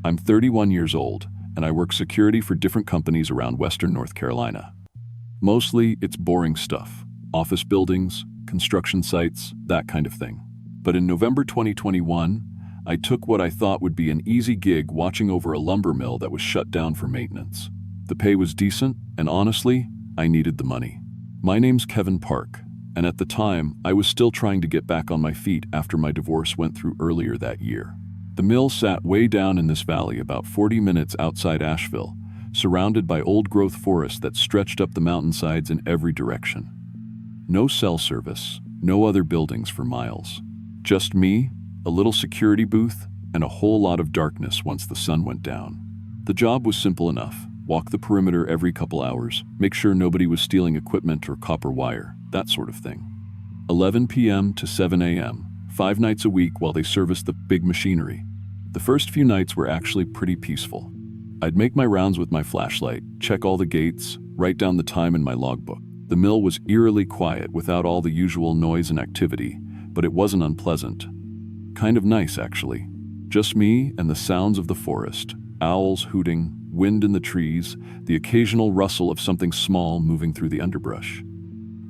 I'm 31 years old, and I work security for different companies around Western North Carolina. Mostly, it's boring stuff: office buildings, construction sites, that kind of thing. But in November 2021, I took what I thought would be an easy gig watching over a lumber mill that was shut down for maintenance. The pay was decent, and honestly, I needed the money. My name's Kevin Park, and at the time, I was still trying to get back on my feet after my divorce went through earlier that year. The mill sat way down in this valley about 40 minutes outside Asheville, surrounded by old-growth forest that stretched up the mountainsides in every direction. No cell service, no other buildings for miles. Just me, a little security booth, and a whole lot of darkness once the sun went down. The job was simple enough: walk the perimeter every couple hours, make sure nobody was stealing equipment or copper wire, that sort of thing. 11 p.m. to 7 a.m., 5 nights a week while they serviced the big machinery. The first few nights were actually pretty peaceful. I'd make my rounds with my flashlight, check all the gates, write down the time in my logbook. The mill was eerily quiet without all the usual noise and activity, but it wasn't unpleasant. Kind of nice, actually. Just me and the sounds of the forest, owls hooting, wind in the trees, the occasional rustle of something small moving through the underbrush.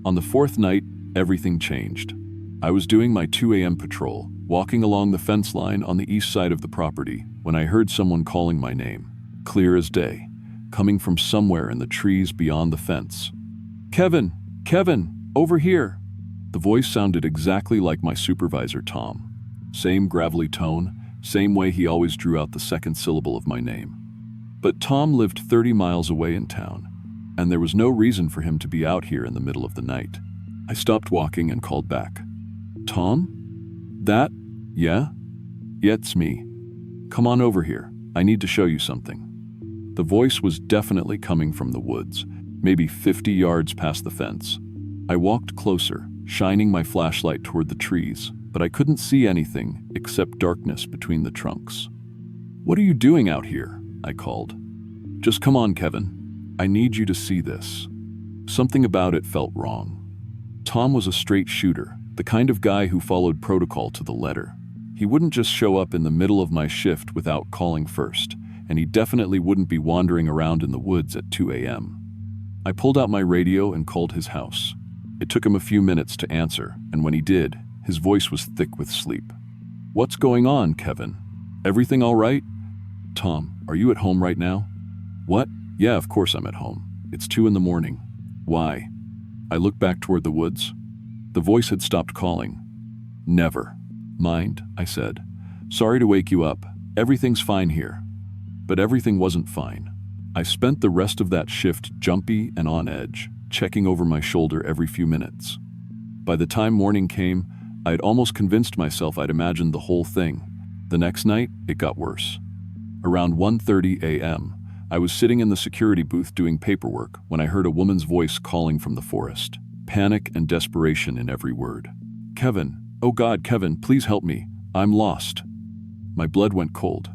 On the 4th night, everything changed. I was doing my 2 a.m. patrol, walking along the fence line on the east side of the property, when I heard someone calling my name, clear as day, coming from somewhere in the trees beyond the fence. "Kevin! Kevin! Over here!" The voice sounded exactly like my supervisor, Tom. Same gravelly tone, same way he always drew out the second syllable of my name. But Tom lived 30 miles away in town, and there was no reason for him to be out here in the middle of the night. I stopped walking and called back. "Tom? That? Yeah? Yeah, it's me. Come on over here. I need to show you something." The voice was definitely coming from the woods, maybe 50 yards past the fence. I walked closer, shining my flashlight toward the trees, but I couldn't see anything except darkness between the trunks. "What are you doing out here?" I called. "Just come on, Kevin. I need you to see this." Something about it felt wrong. Tom was a straight shooter, the kind of guy who followed protocol to the letter. He wouldn't just show up in the middle of my shift without calling first, and he definitely wouldn't be wandering around in the woods at 2 a.m. I pulled out my radio and called his house. It took him a few minutes to answer, and when he did, his voice was thick with sleep. "What's going on, Kevin? Everything all right?" "Tom, are you at home right now?" "What? Yeah, of course I'm at home. It's 2 in the morning. Why?" I looked back toward the woods. The voice had stopped calling. "Never mind," I said. "Sorry to wake you up. Everything's fine here." But everything wasn't fine. I spent the rest of that shift jumpy and on edge, checking over my shoulder every few minutes. By the time morning came, I had almost convinced myself I'd imagined the whole thing. The next night, it got worse. Around 1:30 a.m., I was sitting in the security booth doing paperwork when I heard a woman's voice calling from the forest, panic and desperation in every word. "Kevin, oh God, Kevin, please help me. I'm lost." My blood went cold.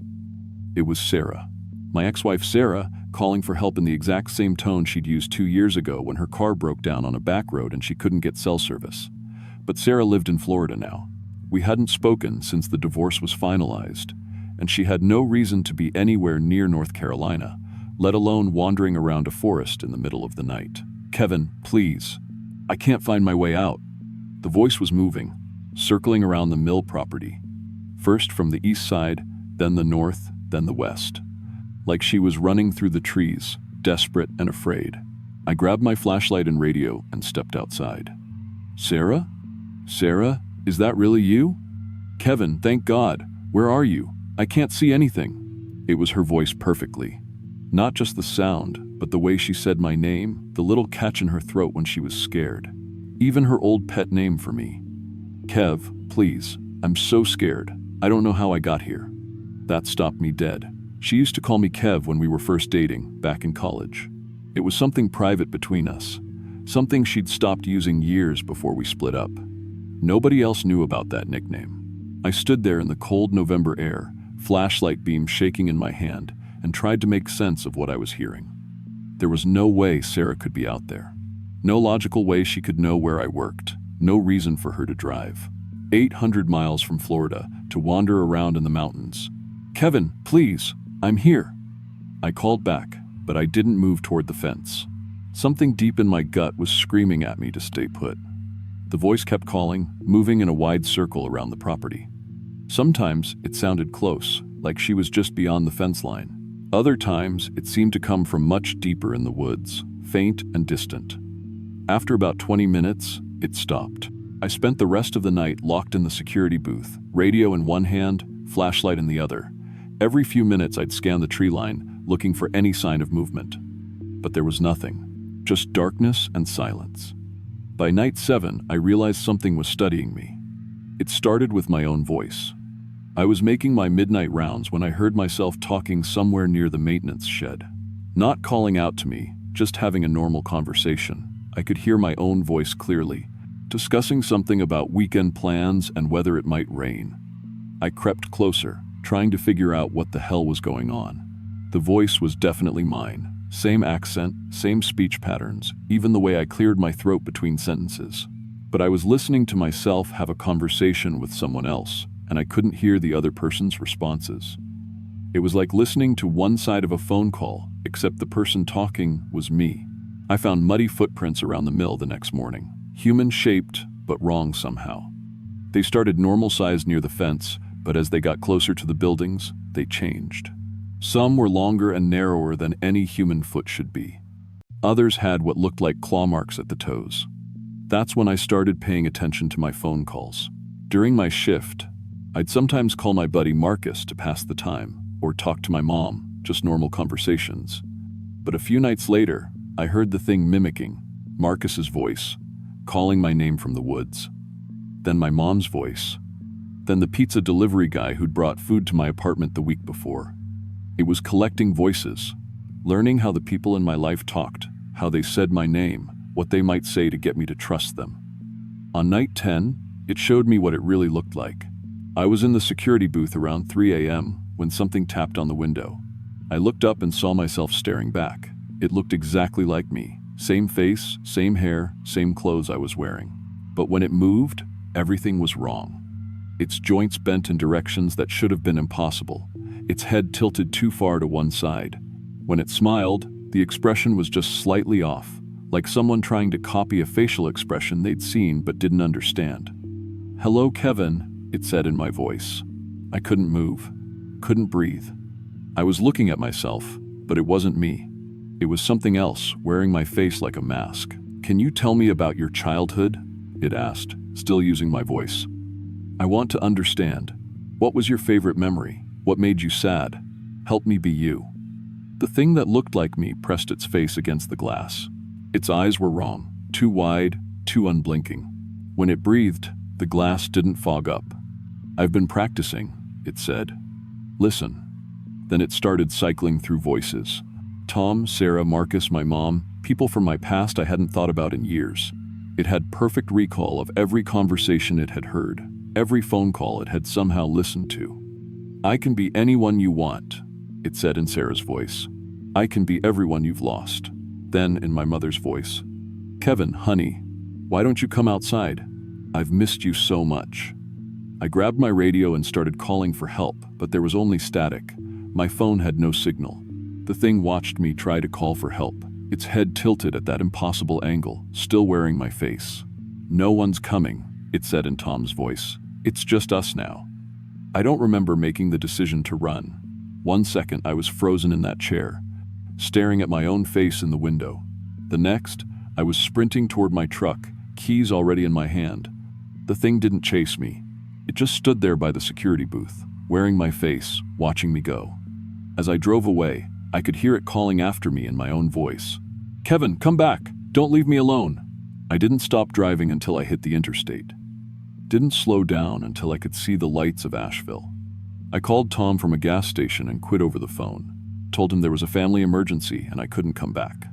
It was Sarah. My ex-wife Sarah, calling for help in the exact same tone she'd used 2 years ago when her car broke down on a back road and she couldn't get cell service. But Sarah lived in Florida now. We hadn't spoken since the divorce was finalized, and she had no reason to be anywhere near North Carolina, let alone wandering around a forest in the middle of the night. "Kevin, please. I can't find my way out." The voice was moving, circling around the mill property. First from the east side, then the north, then the west. Like she was running through the trees, desperate and afraid. I grabbed my flashlight and radio and stepped outside. "Sarah? Sarah, is that really you?" "Kevin, thank God. Where are you? I can't see anything." It was her voice perfectly. Not just the sound, but the way she said my name, the little catch in her throat when she was scared. Even her old pet name for me. "Kev, please. I'm so scared. I don't know how I got here." That stopped me dead. She used to call me Kev when we were first dating, back in college. It was something private between us, something she'd stopped using years before we split up. Nobody else knew about that nickname. I stood there in the cold November air, flashlight beam shaking in my hand, and tried to make sense of what I was hearing. There was no way Sarah could be out there. No logical way she could know where I worked. No reason for her to drive 800 miles from Florida to wander around in the mountains. "Kevin, please. I'm here." I called back, but I didn't move toward the fence. Something deep in my gut was screaming at me to stay put. The voice kept calling, moving in a wide circle around the property. Sometimes it sounded close, like she was just beyond the fence line. Other times it seemed to come from much deeper in the woods, faint and distant. After about 20 minutes, it stopped. I spent the rest of the night locked in the security booth, radio in one hand, flashlight in the other. Every few minutes I'd scan the tree line, looking for any sign of movement. But there was nothing, just darkness and silence. By night 7, I realized something was studying me. It started with my own voice. I was making my midnight rounds when I heard myself talking somewhere near the maintenance shed. Not calling out to me, just having a normal conversation. I could hear my own voice clearly, discussing something about weekend plans and whether it might rain. I crept closer, trying to figure out what the hell was going on. The voice was definitely mine. Same accent, same speech patterns, even the way I cleared my throat between sentences. But I was listening to myself have a conversation with someone else, and I couldn't hear the other person's responses. It was like listening to one side of a phone call, except the person talking was me. I found muddy footprints around the mill the next morning, human-shaped, but wrong somehow. They started normal-sized near the fence, but as they got closer to the buildings, they changed. Some were longer and narrower than any human foot should be. Others had what looked like claw marks at the toes. That's when I started paying attention to my phone calls. During my shift, I'd sometimes call my buddy Marcus to pass the time, or talk to my mom, just normal conversations. But a few nights later, I heard the thing mimicking Marcus's voice, calling my name from the woods. Then my mom's voice. Then the pizza delivery guy who'd brought food to my apartment the week before. It was collecting voices, learning how the people in my life talked, how they said my name, what they might say to get me to trust them. On night 10, it showed me what it really looked like. I was in the security booth around 3 a.m. when something tapped on the window. I looked up and saw myself staring back. It looked exactly like me. Same face, same hair, same clothes I was wearing. But when it moved, everything was wrong. Its joints bent in directions that should have been impossible. Its head tilted too far to one side. When it smiled, the expression was just slightly off, like someone trying to copy a facial expression they'd seen but didn't understand. "Hello, Kevin," it said in my voice. I couldn't move, couldn't breathe. I was looking at myself, but it wasn't me. It was something else, wearing my face like a mask. "Can you tell me about your childhood?" it asked, still using my voice. "I want to understand. What was your favorite memory? What made you sad? Help me be you." The thing that looked like me pressed its face against the glass. Its eyes were wrong, too wide, too unblinking. When it breathed, the glass didn't fog up. "I've been practicing," it said. "Listen." Then it started cycling through voices. Tom, Sarah, Marcus, my mom, people from my past I hadn't thought about in years. It had perfect recall of every conversation it had heard, every phone call it had somehow listened to. "I can be anyone you want," it said in Sarah's voice. "I can be everyone you've lost." Then, in my mother's voice, "Kevin, honey, why don't you come outside? I've missed you so much." I grabbed my radio and started calling for help, but there was only static. My phone had no signal. The thing watched me try to call for help, its head tilted at that impossible angle, still wearing my face. "No one's coming," it said in Tom's voice. "It's just us now." I don't remember making the decision to run. 1 second I was frozen in that chair, staring at my own face in the window. The next, I was sprinting toward my truck, keys already in my hand. The thing didn't chase me. It just stood there by the security booth, wearing my face, watching me go. As I drove away, I could hear it calling after me in my own voice. "Kevin, come back! Don't leave me alone!" I didn't stop driving until I hit the interstate. Didn't slow down until I could see the lights of Asheville. I called Tom from a gas station and quit over the phone. Told him there was a family emergency and I couldn't come back.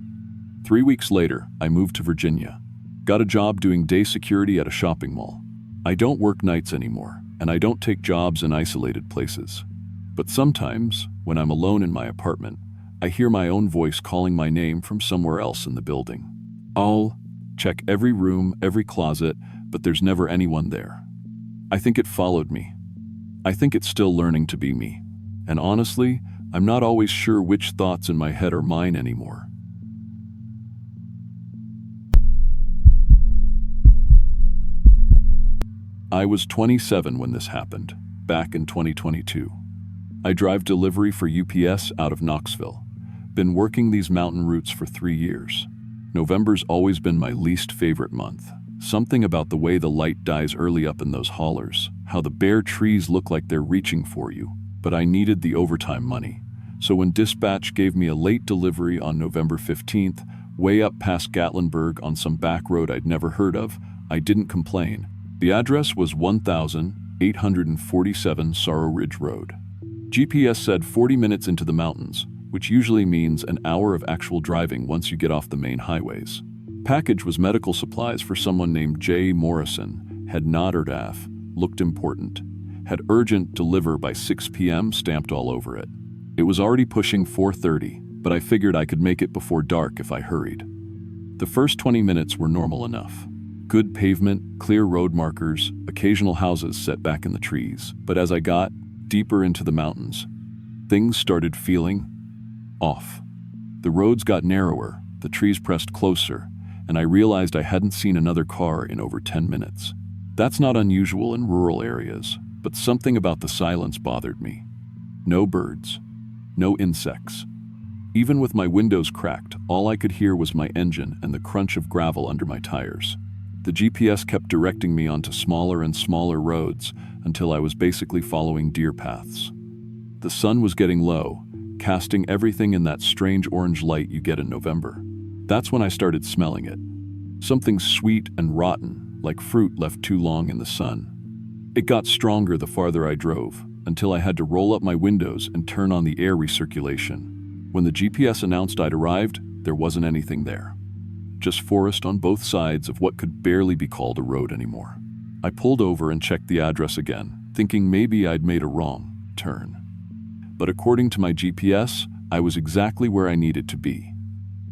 3 weeks later, I moved to Virginia. Got a job doing day security at a shopping mall. I don't work nights anymore, and I don't take jobs in isolated places. But sometimes, when I'm alone in my apartment, I hear my own voice calling my name from somewhere else in the building. I'll check every room, every closet, but there's never anyone there. I think it followed me. I think it's still learning to be me. And honestly, I'm not always sure which thoughts in my head are mine anymore. I was 27 when this happened, back in 2022. I drive delivery for UPS out of Knoxville. Been working these mountain routes for 3 years. November's always been my least favorite month. Something about the way the light dies early up in those hollers, how the bare trees look like they're reaching for you. But I needed the overtime money. So when dispatch gave me a late delivery on November 15th, way up past Gatlinburg on some back road I'd never heard of, I didn't complain. The address was 1847 Sorrow Ridge Road. GPS said 40 minutes into the mountains, which usually means an hour of actual driving once you get off the main highways. Package was medical supplies for someone named J. Morrison, had NODRDAF, looked important, had urgent deliver by 6 p.m. stamped all over it. It was already pushing 4:30, but I figured I could make it before dark if I hurried. The first 20 minutes were normal enough. Good pavement, clear road markers, occasional houses set back in the trees. But as I got deeper into the mountains, things started feeling off. The roads got narrower, the trees pressed closer, and I realized I hadn't seen another car in over 10 minutes. That's not unusual in rural areas, but something about the silence bothered me. No birds, no insects. Even with my windows cracked, all I could hear was my engine and the crunch of gravel under my tires. The GPS kept directing me onto smaller and smaller roads until I was basically following deer paths. The sun was getting low, casting everything in that strange orange light you get in November. That's when I started smelling it. Something sweet and rotten, like fruit left too long in the sun. It got stronger the farther I drove, until I had to roll up my windows and turn on the air recirculation. When the GPS announced I'd arrived, there wasn't anything there. Just forest on both sides of what could barely be called a road anymore. I pulled over and checked the address again, thinking maybe I'd made a wrong turn. But according to my GPS, I was exactly where I needed to be.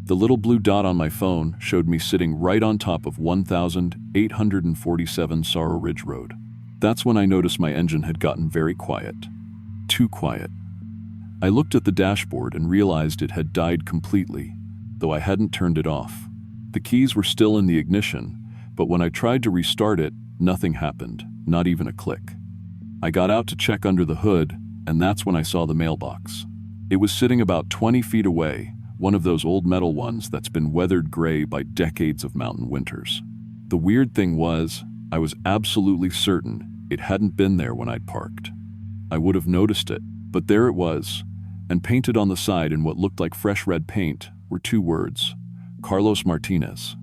The little blue dot on my phone showed me sitting right on top of 1847 Sorrow Ridge Road. That's when I noticed my engine had gotten very quiet. Too quiet. I looked at the dashboard and realized it had died completely, though I hadn't turned it off. The keys were still in the ignition, but when I tried to restart it, nothing happened, not even a click. I got out to check under the hood, and that's when I saw the mailbox. It was sitting about 20 feet away, one of those old metal ones that's been weathered gray by decades of mountain winters. The weird thing was, I was absolutely certain it hadn't been there when I'd parked. I would have noticed it, but there it was, and painted on the side in what looked like fresh red paint were 2 words: Carlos Martinez.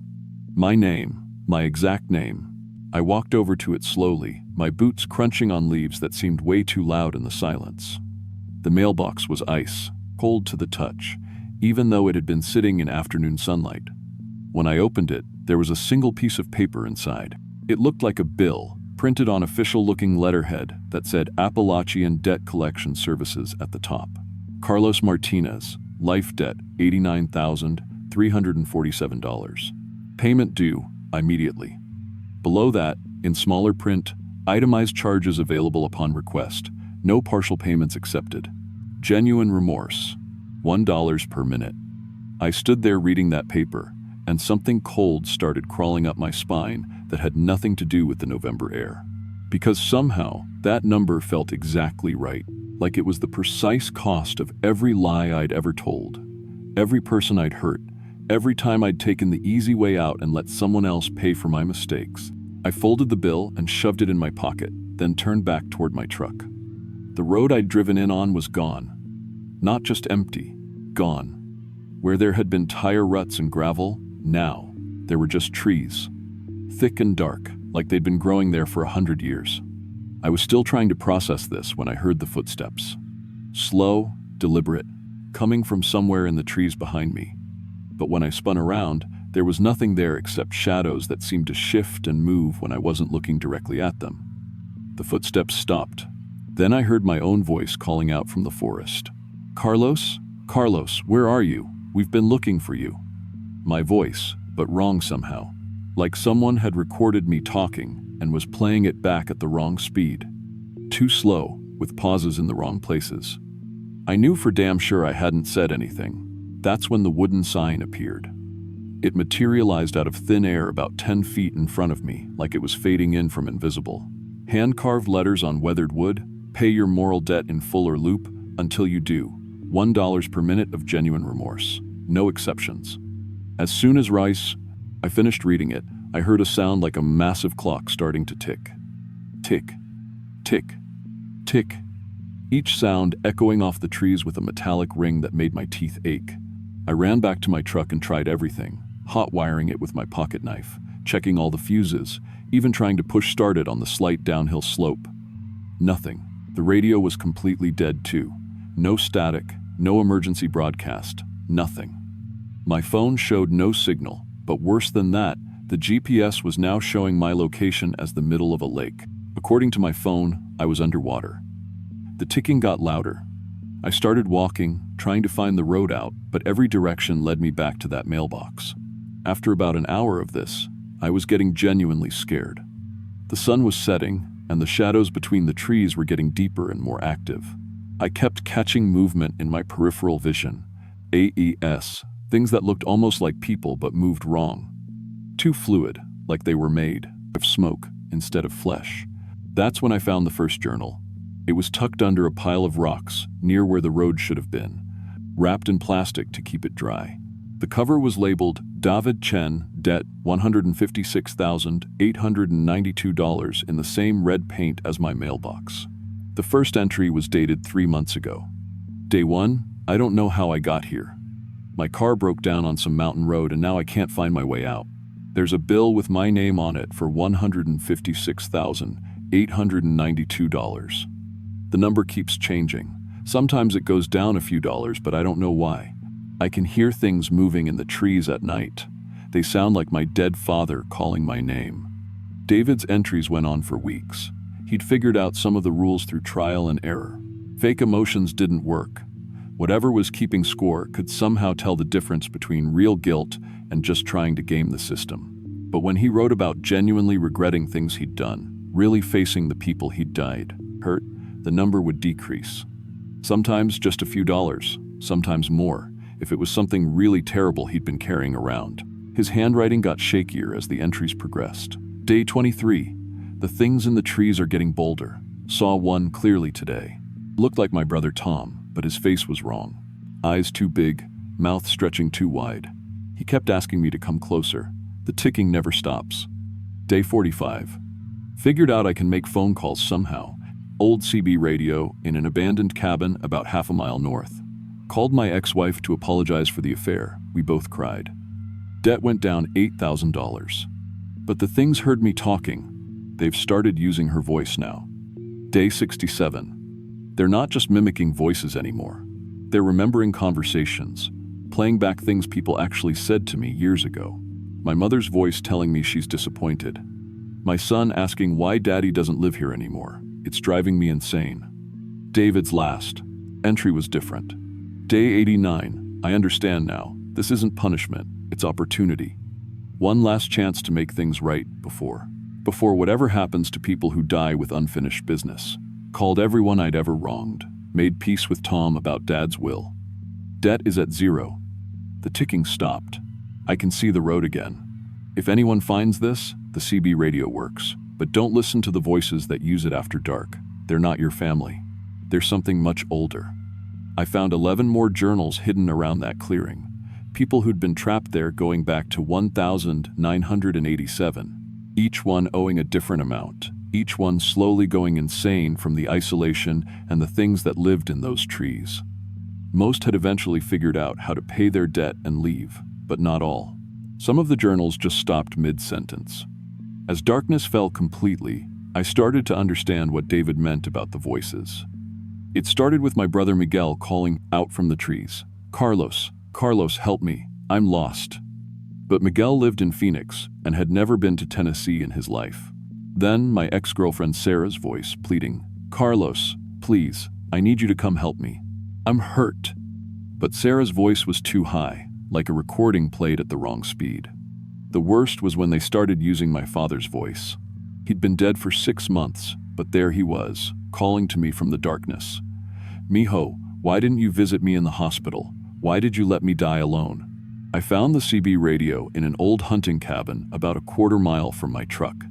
My name, my exact name. I walked over to it slowly, my boots crunching on leaves that seemed way too loud in the silence. The mailbox was ice, cold to the touch, even though it had been sitting in afternoon sunlight. When I opened it, there was a single piece of paper inside. It looked like a bill, printed on official-looking letterhead that said Appalachian Debt Collection Services at the top. Carlos Martinez, life debt $89,347. Payment due immediately. Below that, in smaller print, itemized charges available upon request, no partial payments accepted. Genuine remorse, $1 per minute. I stood there reading that paper, and something cold started crawling up my spine that had nothing to do with the November air. Because somehow, that number felt exactly right, like it was the precise cost of every lie I'd ever told, every person I'd hurt, every time I'd taken the easy way out and let someone else pay for my mistakes. I folded the bill and shoved it in my pocket, then turned back toward my truck. The road I'd driven in on was gone. Not just empty, gone. Where there had been tire ruts and gravel, now there were just trees. Thick and dark, like they'd been growing there for 100 years. I was still trying to process this when I heard the footsteps. Slow, deliberate, coming from somewhere in the trees behind me. But when I spun around, there was nothing there except shadows that seemed to shift and move when I wasn't looking directly at them. The footsteps stopped. Then I heard my own voice calling out from the forest. Carlos? Carlos, where are you? We've been looking for you. My voice, but wrong somehow. Like someone had recorded me talking and was playing it back at the wrong speed. Too slow, with pauses in the wrong places. I knew for damn sure I hadn't said anything. That's when the wooden sign appeared. It materialized out of thin air about 10 feet in front of me, like it was fading in from invisible. Hand-carved letters on weathered wood: pay your moral debt in full or loop until you do. $1 per minute of genuine remorse. No exceptions. As soon as I finished reading it, I heard a sound like a massive clock starting to tick. Tick, tick, tick. Each sound echoing off the trees with a metallic ring that made my teeth ache. I ran back to my truck and tried everything, hot wiring it with my pocket knife, checking all the fuses, even trying to push start it on the slight downhill slope. Nothing. The radio was completely dead too. No static, no emergency broadcast, nothing. My phone showed no signal, but worse than that, the GPS was now showing my location as the middle of a lake. According to my phone, I was underwater. The ticking got louder. I started walking, trying to find the road out, but every direction led me back to that mailbox. After about an hour of this, I was getting genuinely scared. The sun was setting, and the shadows between the trees were getting deeper and more active. I kept catching movement in my peripheral vision. AES, things that looked almost like people but moved wrong. Too fluid, like they were made of smoke instead of flesh. That's when I found the first journal. It was tucked under a pile of rocks, near where the road should have been, wrapped in plastic to keep it dry. The cover was labeled David Chen, debt $156,892 in the same red paint as my mailbox. The first entry was dated 3 months ago. Day 1, I don't know how I got here. My car broke down on some mountain road and now I can't find my way out. There's a bill with my name on it for $156,892. The number keeps changing. Sometimes it goes down a few dollars, but I don't know why. I can hear things moving in the trees at night. They sound like my dead father calling my name. David's entries went on for weeks. He'd figured out some of the rules through trial and error. Fake emotions didn't work. Whatever was keeping score could somehow tell the difference between real guilt and just trying to game the system. But when he wrote about genuinely regretting things he'd done, really facing the people he'd died, hurt, the number would decrease. Sometimes just a few dollars, sometimes more, if it was something really terrible he'd been carrying around. His handwriting got shakier as the entries progressed. Day 23. The things in the trees are getting bolder. Saw one clearly today. Looked like my brother Tom, but his face was wrong. Eyes too big, mouth stretching too wide. He kept asking me to come closer. The ticking never stops. Day 45. Figured out I can make phone calls somehow. Old CB radio in an abandoned cabin about half a mile north. Called my ex-wife to apologize for the affair. We both cried. Debt went down $8,000. But the things heard me talking. They've started using her voice now. Day 67. They're not just mimicking voices anymore. They're remembering conversations, playing back things people actually said to me years ago. My mother's voice telling me she's disappointed. My son asking why daddy doesn't live here anymore. It's driving me insane. David's last entry was different. Day 89. I understand now. This isn't punishment, it's opportunity. One last chance to make things right before whatever happens to people who die with unfinished business. Called everyone I'd ever wronged. Made peace with Tom about Dad's will. Debt is at 0. The ticking stopped. I can see the road again. If anyone finds this, the CB radio works. But don't listen to the voices that use it after dark. They're not your family. They're something much older. I found 11 more journals hidden around that clearing. People who'd been trapped there going back to 1987. Each one owing a different amount. Each one slowly going insane from the isolation and the things that lived in those trees. Most had eventually figured out how to pay their debt and leave, but not all. Some of the journals just stopped mid-sentence. As darkness fell completely, I started to understand what David meant about the voices. It started with my brother Miguel calling out from the trees, Carlos, help me, I'm lost." But Miguel lived in Phoenix and had never been to Tennessee in his life. Then my ex-girlfriend Sarah's voice pleading, "Carlos, please, I need you to come help me. I'm hurt." But Sarah's voice was too high, like a recording played at the wrong speed. The worst was when they started using my father's voice. He'd been dead for 6 months, but there he was, calling to me from the darkness. "Mijo, why didn't you visit me in the hospital? Why did you let me die alone?" I found the CB radio in an old hunting cabin about a quarter mile from my truck.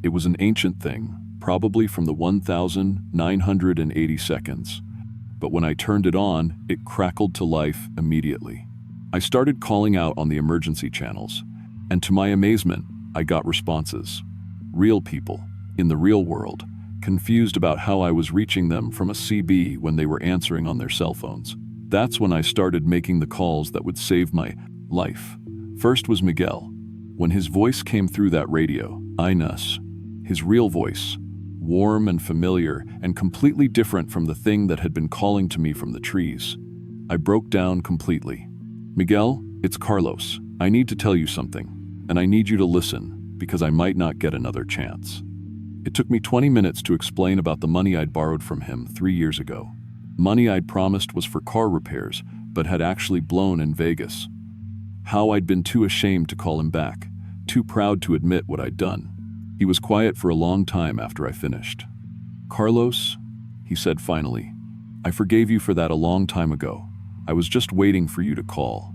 It was an ancient thing, probably from the 1980 seconds. But when I turned it on, it crackled to life immediately. I started calling out on the emergency channels, and to my amazement, I got responses. Real people, in the real world, confused about how I was reaching them from a CB when they were answering on their cell phones. That's when I started making the calls that would save my life. First was Miguel. When his voice came through that radio, I knew his real voice, warm and familiar and completely different from the thing that had been calling to me from the trees. I broke down completely. "Miguel, it's Carlos. I need to tell you something, and I need you to listen, because I might not get another chance." It took me 20 minutes to explain about the money I'd borrowed from him 3 years ago. Money I'd promised was for car repairs, but had actually blown in Vegas. How I'd been too ashamed to call him back, too proud to admit what I'd done. He was quiet for a long time after I finished. "Carlos," he said finally, "I forgave you for that a long time ago. I was just waiting for you to call."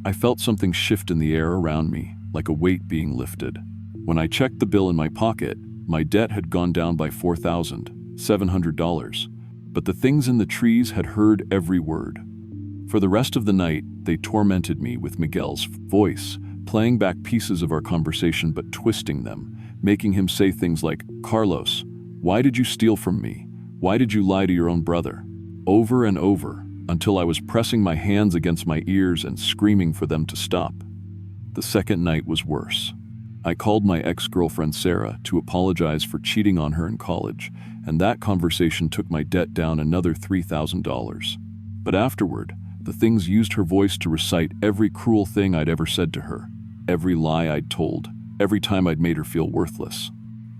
I felt something shift in the air around me, like a weight being lifted. When I checked the bill in my pocket, my debt had gone down by $4,700, but the things in the trees had heard every word. For the rest of the night, they tormented me with Miguel's voice, playing back pieces of our conversation but twisting them, making him say things like, "Carlos, why did you steal from me? Why did you lie to your own brother?" Over and over, until I was pressing my hands against my ears and screaming for them to stop. The second night was worse. I called my ex-girlfriend Sarah to apologize for cheating on her in college, and that conversation took my debt down another $3,000. But afterward, the things used her voice to recite every cruel thing I'd ever said to her, every lie I'd told, every time I'd made her feel worthless.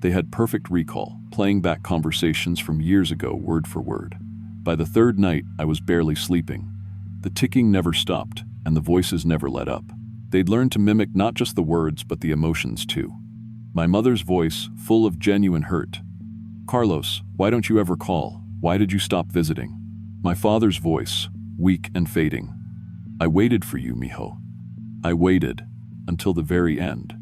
They had perfect recall, playing back conversations from years ago word for word. By the third night, I was barely sleeping. The ticking never stopped, and the voices never let up. They'd learned to mimic not just the words, but the emotions too. My mother's voice, full of genuine hurt. "Carlos, why don't you ever call? Why did you stop visiting?" My father's voice, weak and fading. "I waited for you, mijo. I waited until the very end."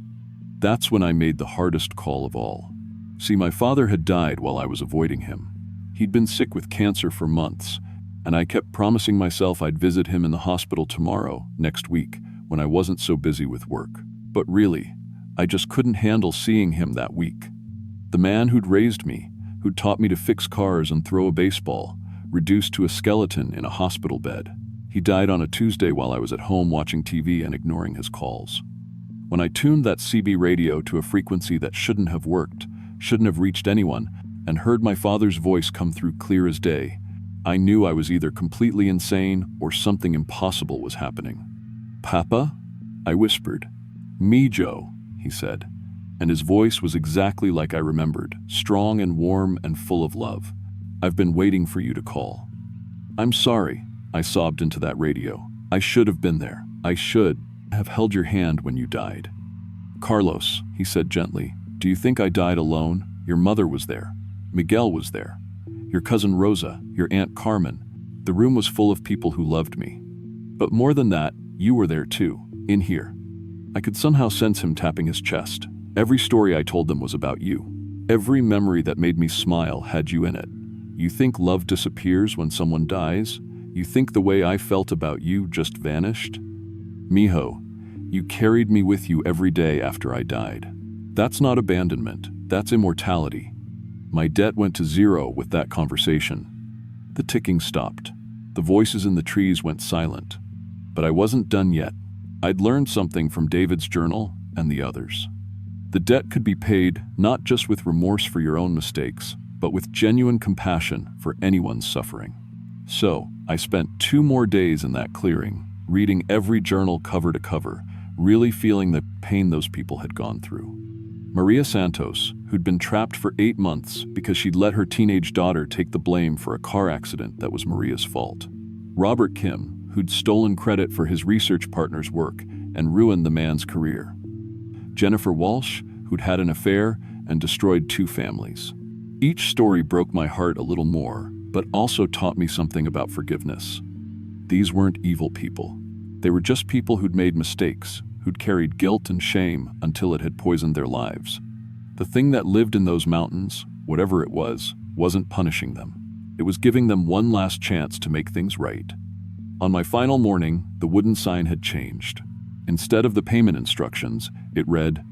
That's when I made the hardest call of all. See, my father had died while I was avoiding him. He'd been sick with cancer for months, and I kept promising myself I'd visit him in the hospital tomorrow, next week, when I wasn't so busy with work. But really, I just couldn't handle seeing him that week. The man who'd raised me, who'd taught me to fix cars and throw a baseball, reduced to a skeleton in a hospital bed. He died on a Tuesday while I was at home watching TV and ignoring his calls. When I tuned that CB radio to a frequency that shouldn't have worked, shouldn't have reached anyone, and heard my father's voice come through clear as day, I knew I was either completely insane or something impossible was happening. "Papa?" I whispered. "Me, Joe," he said, and his voice was exactly like I remembered, strong and warm and full of love. "I've been waiting for you to call." "I'm sorry," I sobbed into that radio. "I should have been there. I should have held your hand when you died." "Carlos," he said gently, "do you think I died alone? Your mother was there. Miguel was there. Your cousin Rosa, your Aunt Carmen. The room was full of people who loved me. But more than that, you were there too, in here." I could somehow sense him tapping his chest. Every story I told them was about you. Every memory that made me smile had you in it. You think love disappears when someone dies? You think the way I felt about you just vanished? Mijo, you carried me with you every day after I died. That's not abandonment, that's immortality. My debt went to zero with that conversation. The ticking stopped. The voices in the trees went silent. But I wasn't done yet. I'd learned something from David's journal and the others. The debt could be paid not just with remorse for your own mistakes, but with genuine compassion for anyone's suffering. So, I spent 2 more days in that clearing, reading every journal cover to cover, really feeling the pain those people had gone through. Maria Santos, who'd been trapped for 8 months because she'd let her teenage daughter take the blame for a car accident that was Maria's fault. Robert Kim, who'd stolen credit for his research partner's work and ruined the man's career. Jennifer Walsh, who'd had an affair and destroyed 2 families. Each story broke my heart a little more, but also taught me something about forgiveness. These weren't evil people. They were just people who'd made mistakes, who'd carried guilt and shame until it had poisoned their lives. The thing that lived in those mountains, whatever it was, wasn't punishing them. It was giving them one last chance to make things right. On my final morning, the wooden sign had changed. Instead of the payment instructions, it read,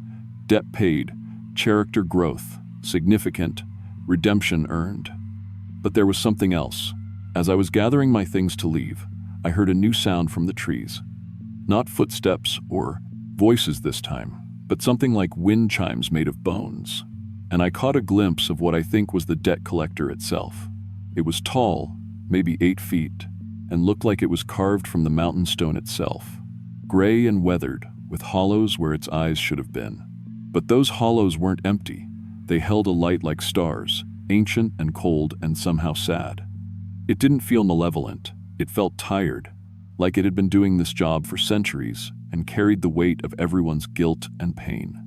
"Debt paid, character growth, significant, redemption earned." But there was something else. As I was gathering my things to leave, I heard a new sound from the trees. Not footsteps or voices this time, but something like wind chimes made of bones. And I caught a glimpse of what I think was the debt collector itself. It was tall, maybe 8 feet, and looked like it was carved from the mountain stone itself. Gray and weathered, with hollows where its eyes should have been. But those hollows weren't empty. They held a light like stars, ancient and cold and somehow sad. It didn't feel malevolent. It felt tired, like it had been doing this job for centuries and carried the weight of everyone's guilt and pain.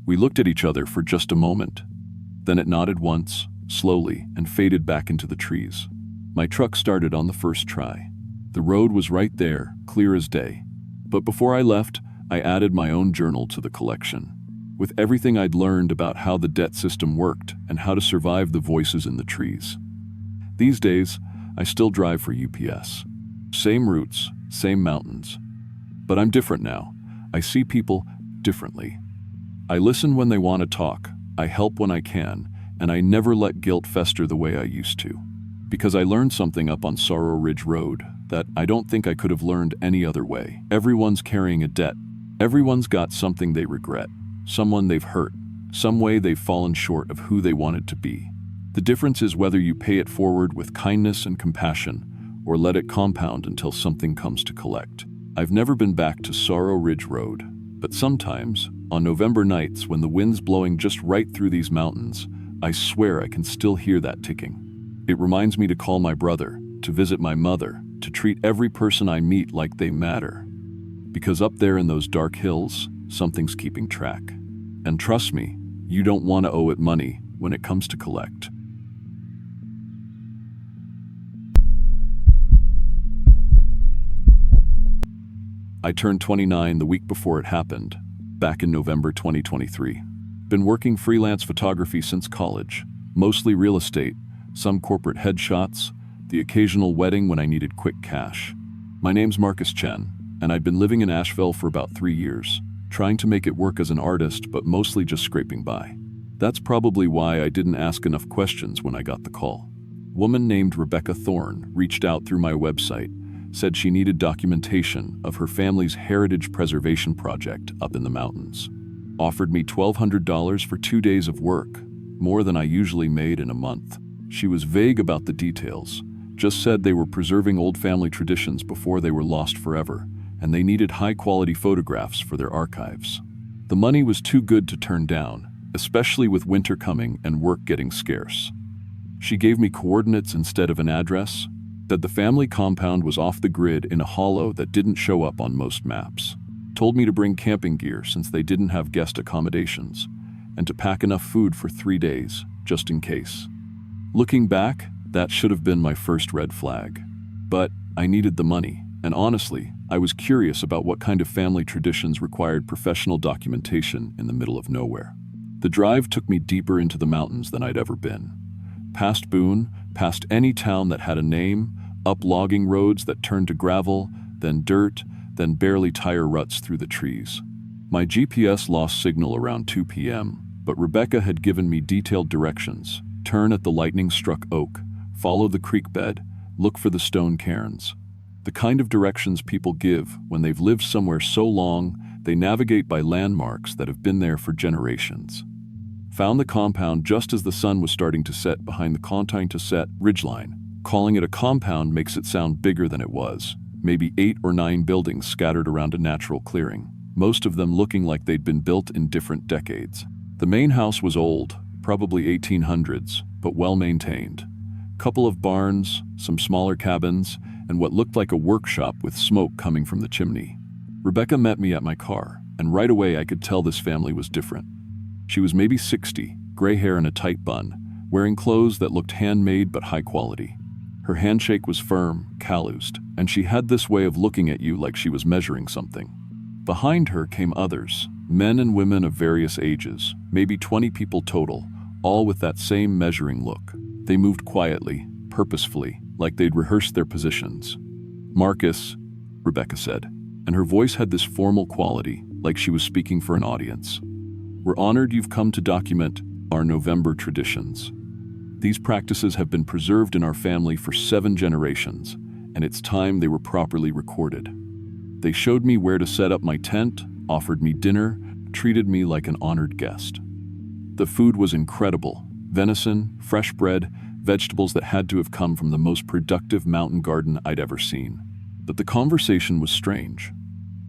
We looked at each other for just a moment. Then it nodded once, slowly, and faded back into the trees. My truck started on the first try. The road was right there, clear as day. But before I left, I added my own journal to the collection, with everything I'd learned about how the debt system worked and how to survive the voices in the trees. These days, I still drive for UPS. Same routes, same mountains. But I'm different now. I see people differently. I listen when they want to talk, I help when I can, and I never let guilt fester the way I used to. Because I learned something up on Sorrow Ridge Road that I don't think I could have learned any other way. Everyone's carrying a debt. Everyone's got something they regret, someone they've hurt, some way they've fallen short of who they wanted to be. The difference is whether you pay it forward with kindness and compassion or let it compound until something comes to collect. I've never been back to Sorrow Ridge Road, but sometimes, on November nights when the wind's blowing just right through these mountains, I swear I can still hear that ticking. It reminds me to call my brother, to visit my mother, to treat every person I meet like they matter. Because up there in those dark hills, something's keeping track. And trust me, you don't want to owe it money when it comes to collect. I turned 29 the week before it happened, back in November 2023. Been working freelance photography since college, mostly real estate, some corporate headshots, the occasional wedding when I needed quick cash. My name's Marcus Chen, and I'd been living in Asheville for about 3 years, trying to make it work as an artist, but mostly just scraping by. That's probably why I didn't ask enough questions when I got the call. A woman named Rebecca Thorne reached out through my website, said she needed documentation of her family's heritage preservation project up in the mountains. Offered me $1,200 for 2 days of work, more than I usually made in a month. She was vague about the details, just said they were preserving old family traditions before they were lost forever, and they needed high-quality photographs for their archives. The money was too good to turn down, especially with winter coming and work getting scarce. She gave me coordinates instead of an address, said the family compound was off the grid in a hollow that didn't show up on most maps. Told me to bring camping gear since they didn't have guest accommodations, and to pack enough food for 3 days, just in case. Looking back, that should have been my first red flag. But I needed the money, and honestly, I was curious about what kind of family traditions required professional documentation in the middle of nowhere. The drive took me deeper into the mountains than I'd ever been. Past Boone, past any town that had a name, up logging roads that turned to gravel, then dirt, then barely tire ruts through the trees. My GPS lost signal around 2 p.m., but Rebecca had given me detailed directions. Turn at the lightning-struck oak, follow the creek bed, look for the stone cairns. The kind of directions people give when they've lived somewhere so long they navigate by landmarks that have been there for generations. Found the compound just as the sun was starting to set behind the continuing to set ridgeline. Calling it a compound makes it sound bigger than it was. Maybe 8 or 9 buildings scattered around a natural clearing, most of them looking like they'd been built in different decades. The main house was old, probably 1800s, but well-maintained. Couple of barns, some smaller cabins, and what looked like a workshop with smoke coming from the chimney. Rebecca met me at my car, and right away I could tell this family was different. She was maybe 60, gray hair in a tight bun, wearing clothes that looked handmade but high quality. Her handshake was firm, calloused, and she had this way of looking at you like she was measuring something. Behind her came others, men and women of various ages, maybe 20 people total, all with that same measuring look. They moved quietly, purposefully, like they'd rehearsed their positions. "Marcus," Rebecca said, and her voice had this formal quality, like she was speaking for an audience. "We're honored you've come to document our November traditions. These practices have been preserved in our family for 7 generations, and it's time they were properly recorded." They showed me where to set up my tent, offered me dinner, treated me like an honored guest. The food was incredible: venison, fresh bread, vegetables that had to have come from the most productive mountain garden I'd ever seen. But the conversation was strange.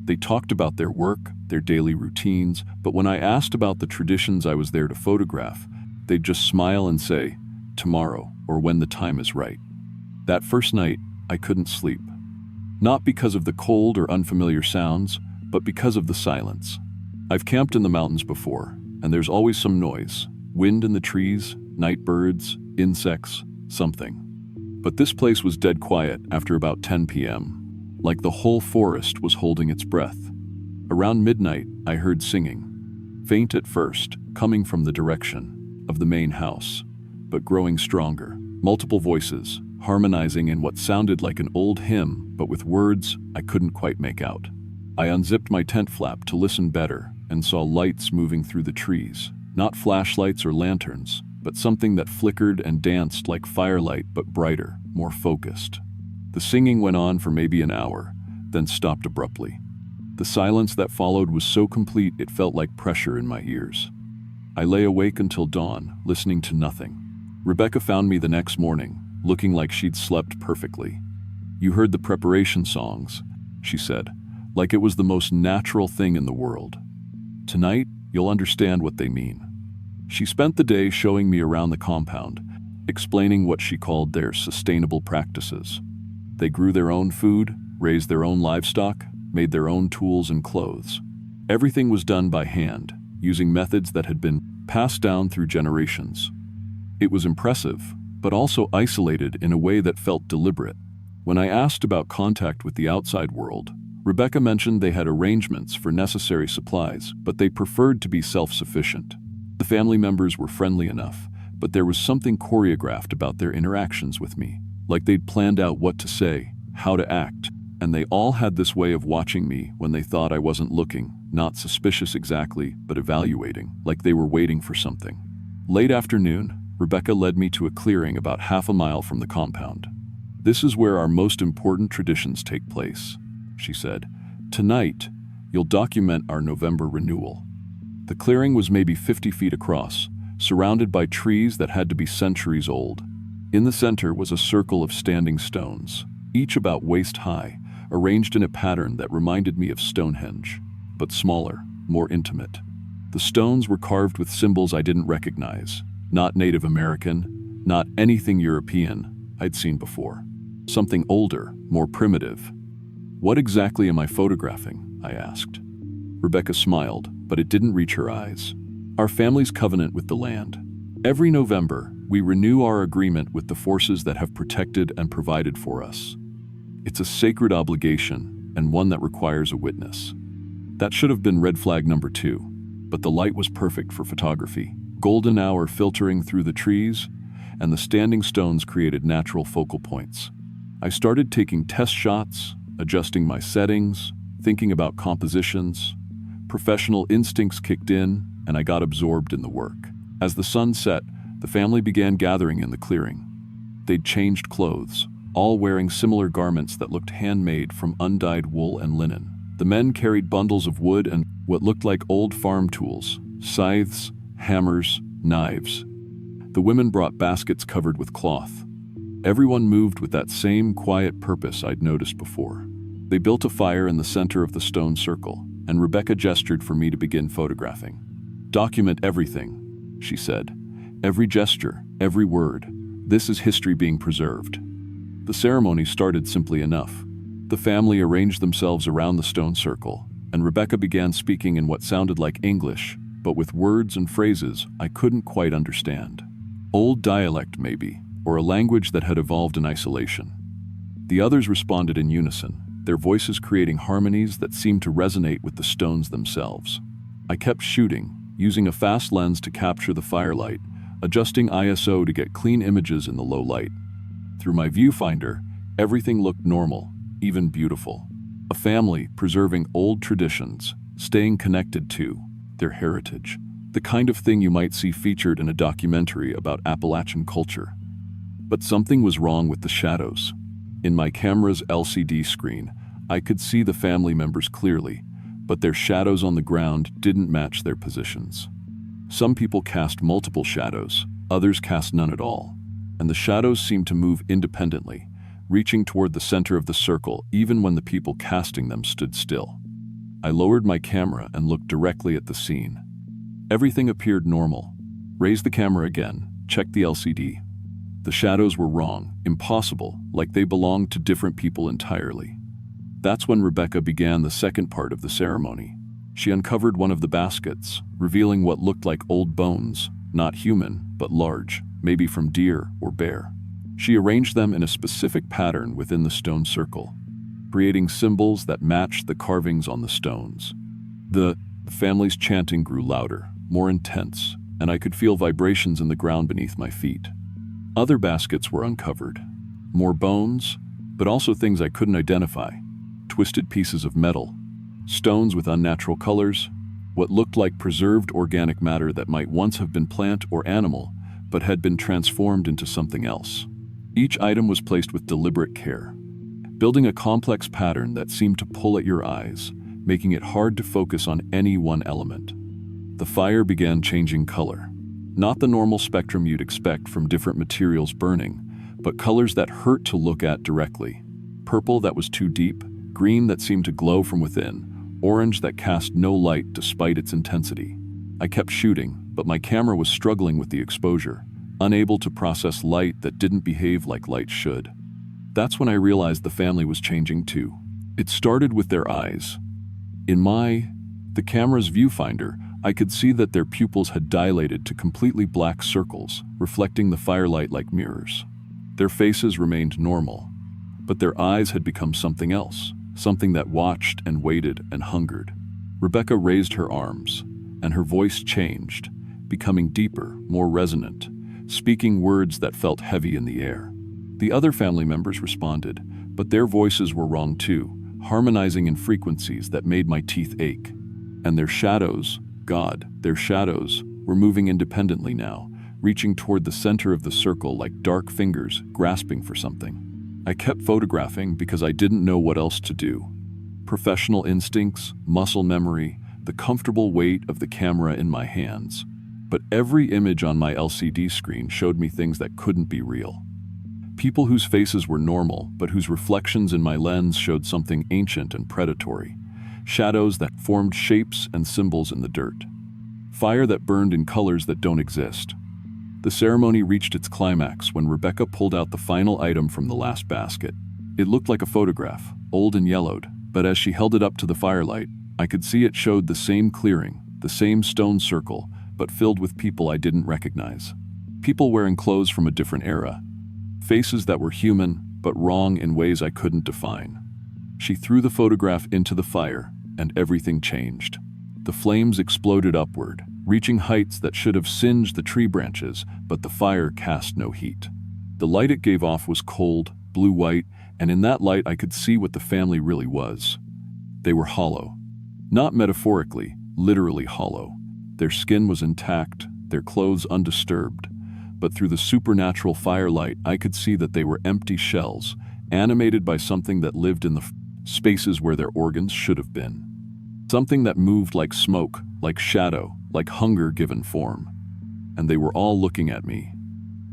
They talked about their work, their daily routines, but when I asked about the traditions I was there to photograph, they'd just smile and say, "Tomorrow," or "when the time is right." That first night, I couldn't sleep. Not because of the cold or unfamiliar sounds, but because of the silence. I've camped in the mountains before, and there's always some noise: wind in the trees, night birds, insects, something. But this place was dead quiet after about 10 p.m., like the whole forest was holding its breath. Around midnight, I heard singing. Faint at first, coming from the direction of the main house, but growing stronger. Multiple voices, harmonizing in what sounded like an old hymn, but with words I couldn't quite make out. I unzipped my tent flap to listen better and saw lights moving through the trees. Not flashlights or lanterns, but something that flickered and danced like firelight, but brighter, more focused. The singing went on for maybe an hour, then stopped abruptly. The silence that followed was so complete it felt like pressure in my ears. I lay awake until dawn, listening to nothing. Rebecca found me the next morning, looking like she'd slept perfectly. "You heard the preparation songs," she said, like it was the most natural thing in the world. "Tonight, you'll understand what they mean." She spent the day showing me around the compound, explaining what she called their sustainable practices. They grew their own food, raised their own livestock, made their own tools and clothes. Everything was done by hand, using methods that had been passed down through generations. It was impressive, but also isolated in a way that felt deliberate. When I asked about contact with the outside world, Rebecca mentioned they had arrangements for necessary supplies, but they preferred to be self-sufficient. The family members were friendly enough, but there was something choreographed about their interactions with me, like they'd planned out what to say, how to act, and they all had this way of watching me when they thought I wasn't looking, not suspicious exactly, but evaluating, like they were waiting for something. Late afternoon, Rebecca led me to a clearing about half a mile from the compound. "This is where our most important traditions take place," she said. "Tonight, you'll document our November renewal." The clearing was maybe 50 feet across, surrounded by trees that had to be centuries old. In the center was a circle of standing stones, each about waist high, arranged in a pattern that reminded me of Stonehenge, but smaller, more intimate. The stones were carved with symbols I didn't recognize, not Native American, not anything European I'd seen before. Something older, more primitive. "What exactly am I photographing?" I asked. Rebecca smiled, but it didn't reach her eyes. "Our family's covenant with the land. Every November, we renew our agreement with the forces that have protected and provided for us. It's a sacred obligation, and one that requires a witness." That should have been red flag number 2, but the light was perfect for photography. Golden hour filtering through the trees, and the standing stones created natural focal points. I started taking test shots, adjusting my settings, thinking about compositions. Professional instincts kicked in, and I got absorbed in the work. As the sun set, the family began gathering in the clearing. They'd changed clothes, all wearing similar garments that looked handmade from undyed wool and linen. The men carried bundles of wood and what looked like old farm tools, scythes, hammers, knives. The women brought baskets covered with cloth. Everyone moved with that same quiet purpose I'd noticed before. They built a fire in the center of the stone circle, and Rebecca gestured for me to begin photographing. "Document everything," she said. "Every gesture, every word. This is history being preserved." The ceremony started simply enough. The family arranged themselves around the stone circle, and Rebecca began speaking in what sounded like English, but with words and phrases I couldn't quite understand. Old dialect, maybe, or a language that had evolved in isolation. The others responded in unison, their voices creating harmonies that seemed to resonate with the stones themselves. I kept shooting, using a fast lens to capture the firelight, adjusting ISO to get clean images in the low light. Through my viewfinder, everything looked normal, even beautiful. A family preserving old traditions, staying connected to their heritage. The kind of thing you might see featured in a documentary about Appalachian culture. But something was wrong with the shadows. In my camera's LCD screen, I could see the family members clearly, but their shadows on the ground didn't match their positions. Some people cast multiple shadows, others cast none at all, and the shadows seemed to move independently, reaching toward the center of the circle even when the people casting them stood still. I lowered my camera and looked directly at the scene. Everything appeared normal. Raised the camera again, checked the LCD. The shadows were wrong, impossible, like they belonged to different people entirely. That's when Rebecca began the second part of the ceremony. She uncovered one of the baskets, revealing what looked like old bones, not human, but large, maybe from deer or bear. She arranged them in a specific pattern within the stone circle, creating symbols that matched the carvings on the stones. The family's chanting grew louder, more intense, and I could feel vibrations in the ground beneath my feet. Other baskets were uncovered. More bones, but also things I couldn't identify. Twisted pieces of metal, stones with unnatural colors, what looked like preserved organic matter that might once have been plant or animal, but had been transformed into something else. Each item was placed with deliberate care, building a complex pattern that seemed to pull at your eyes, making it hard to focus on any one element. The fire began changing color. Not the normal spectrum you'd expect from different materials burning, but colors that hurt to look at directly. Purple that was too deep, green that seemed to glow from within, orange that cast no light despite its intensity. I kept shooting, but my camera was struggling with the exposure, unable to process light that didn't behave like light should. That's when I realized the family was changing too. It started with their eyes. In the camera's viewfinder, I could see that their pupils had dilated to completely black circles, reflecting the firelight like mirrors. Their faces remained normal, but their eyes had become something else, something that watched and waited and hungered. Rebecca raised her arms, and her voice changed, becoming deeper, more resonant, speaking words that felt heavy in the air. The other family members responded, but their voices were wrong too, harmonizing in frequencies that made my teeth ache. And their shadows, their shadows, were moving independently now, reaching toward the center of the circle like dark fingers grasping for something. I kept photographing because I didn't know what else to do. Professional instincts, muscle memory, the comfortable weight of the camera in my hands. But every image on my LCD screen showed me things that couldn't be real. People whose faces were normal, but whose reflections in my lens showed something ancient and predatory. Shadows that formed shapes and symbols in the dirt. Fire that burned in colors that don't exist. The ceremony reached its climax when Rebecca pulled out the final item from the last basket. It looked like a photograph, old and yellowed, but as she held it up to the firelight, I could see it showed the same clearing, the same stone circle, but filled with people I didn't recognize. People wearing clothes from a different era. Faces that were human, but wrong in ways I couldn't define. She threw the photograph into the fire, and everything changed. The flames exploded upward, reaching heights that should have singed the tree branches, but the fire cast no heat. The light it gave off was cold, blue-white, and in that light I could see what the family really was. They were hollow. Not metaphorically, literally hollow. Their skin was intact, their clothes undisturbed, but through the supernatural firelight I could see that they were empty shells, animated by something that lived in the spaces where their organs should have been. Something that moved like smoke, like shadow, like hunger given form. And they were all looking at me.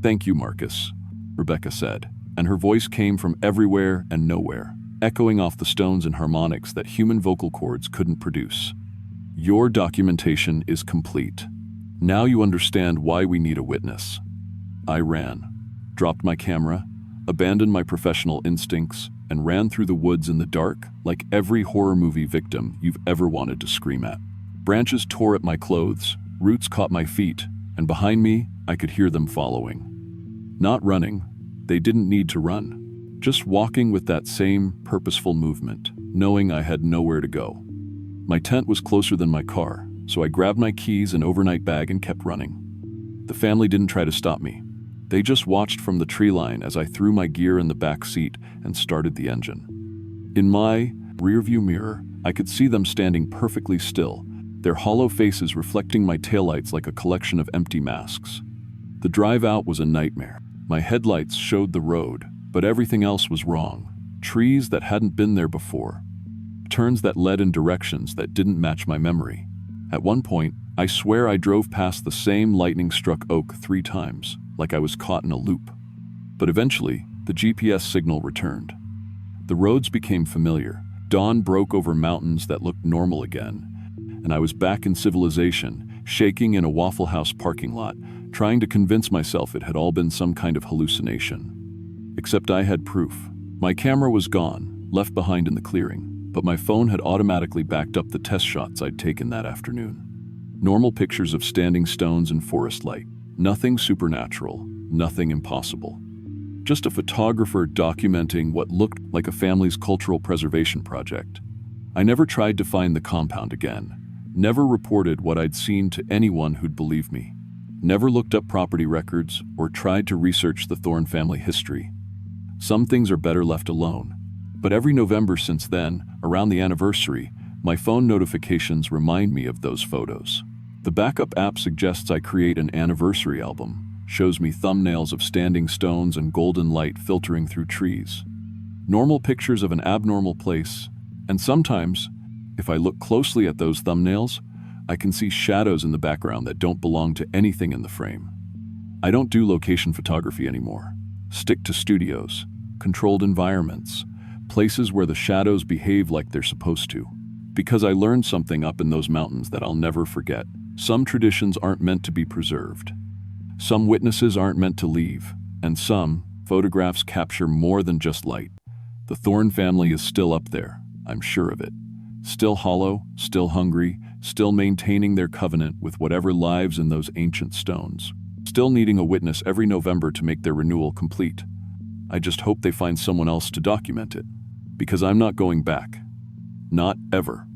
"Thank you, Marcus," Rebecca said, and her voice came from everywhere and nowhere, echoing off the stones and harmonics that human vocal cords couldn't produce. "Your documentation is complete. Now you understand why we need a witness." I ran, dropped my camera, abandoned my professional instincts, and ran through the woods in the dark like every horror movie victim you've ever wanted to scream at. Branches tore at my clothes, roots caught my feet, and behind me, I could hear them following. Not running, they didn't need to run. Just walking with that same purposeful movement, knowing I had nowhere to go. My tent was closer than my car, so I grabbed my keys and overnight bag and kept running. The family didn't try to stop me. They just watched from the tree line as I threw my gear in the back seat and started the engine. In my rearview mirror, I could see them standing perfectly still, their hollow faces reflecting my taillights like a collection of empty masks. The drive out was a nightmare. My headlights showed the road, but everything else was wrong. Trees that hadn't been there before. Turns that led in directions that didn't match my memory. At one point, I swear I drove past the same lightning-struck oak 3 times, like I was caught in a loop. But eventually, the GPS signal returned. The roads became familiar. Dawn broke over mountains that looked normal again, and I was back in civilization, shaking in a Waffle House parking lot, trying to convince myself it had all been some kind of hallucination. Except I had proof. My camera was gone, left behind in the clearing, but my phone had automatically backed up the test shots I'd taken that afternoon. Normal pictures of standing stones and forest light. Nothing supernatural, nothing impossible. Just a photographer documenting what looked like a family's cultural preservation project. I never tried to find the compound again. Never reported what I'd seen to anyone who'd believe me. Never looked up property records or tried to research the Thorne family history. Some things are better left alone. But every November since then, around the anniversary, my phone notifications remind me of those photos. The backup app suggests I create an anniversary album, shows me thumbnails of standing stones and golden light filtering through trees. Normal pictures of an abnormal place, and sometimes, if I look closely at those thumbnails, I can see shadows in the background that don't belong to anything in the frame. I don't do location photography anymore. Stick to studios, controlled environments, places where the shadows behave like they're supposed to. Because I learned something up in those mountains that I'll never forget. Some traditions aren't meant to be preserved. Some witnesses aren't meant to leave. And some photographs capture more than just light. The Thorne family is still up there, I'm sure of it. Still hollow, still hungry, still maintaining their covenant with whatever lives in those ancient stones. Still needing a witness every November to make their renewal complete. I just hope they find someone else to document it. Because I'm not going back. Not ever.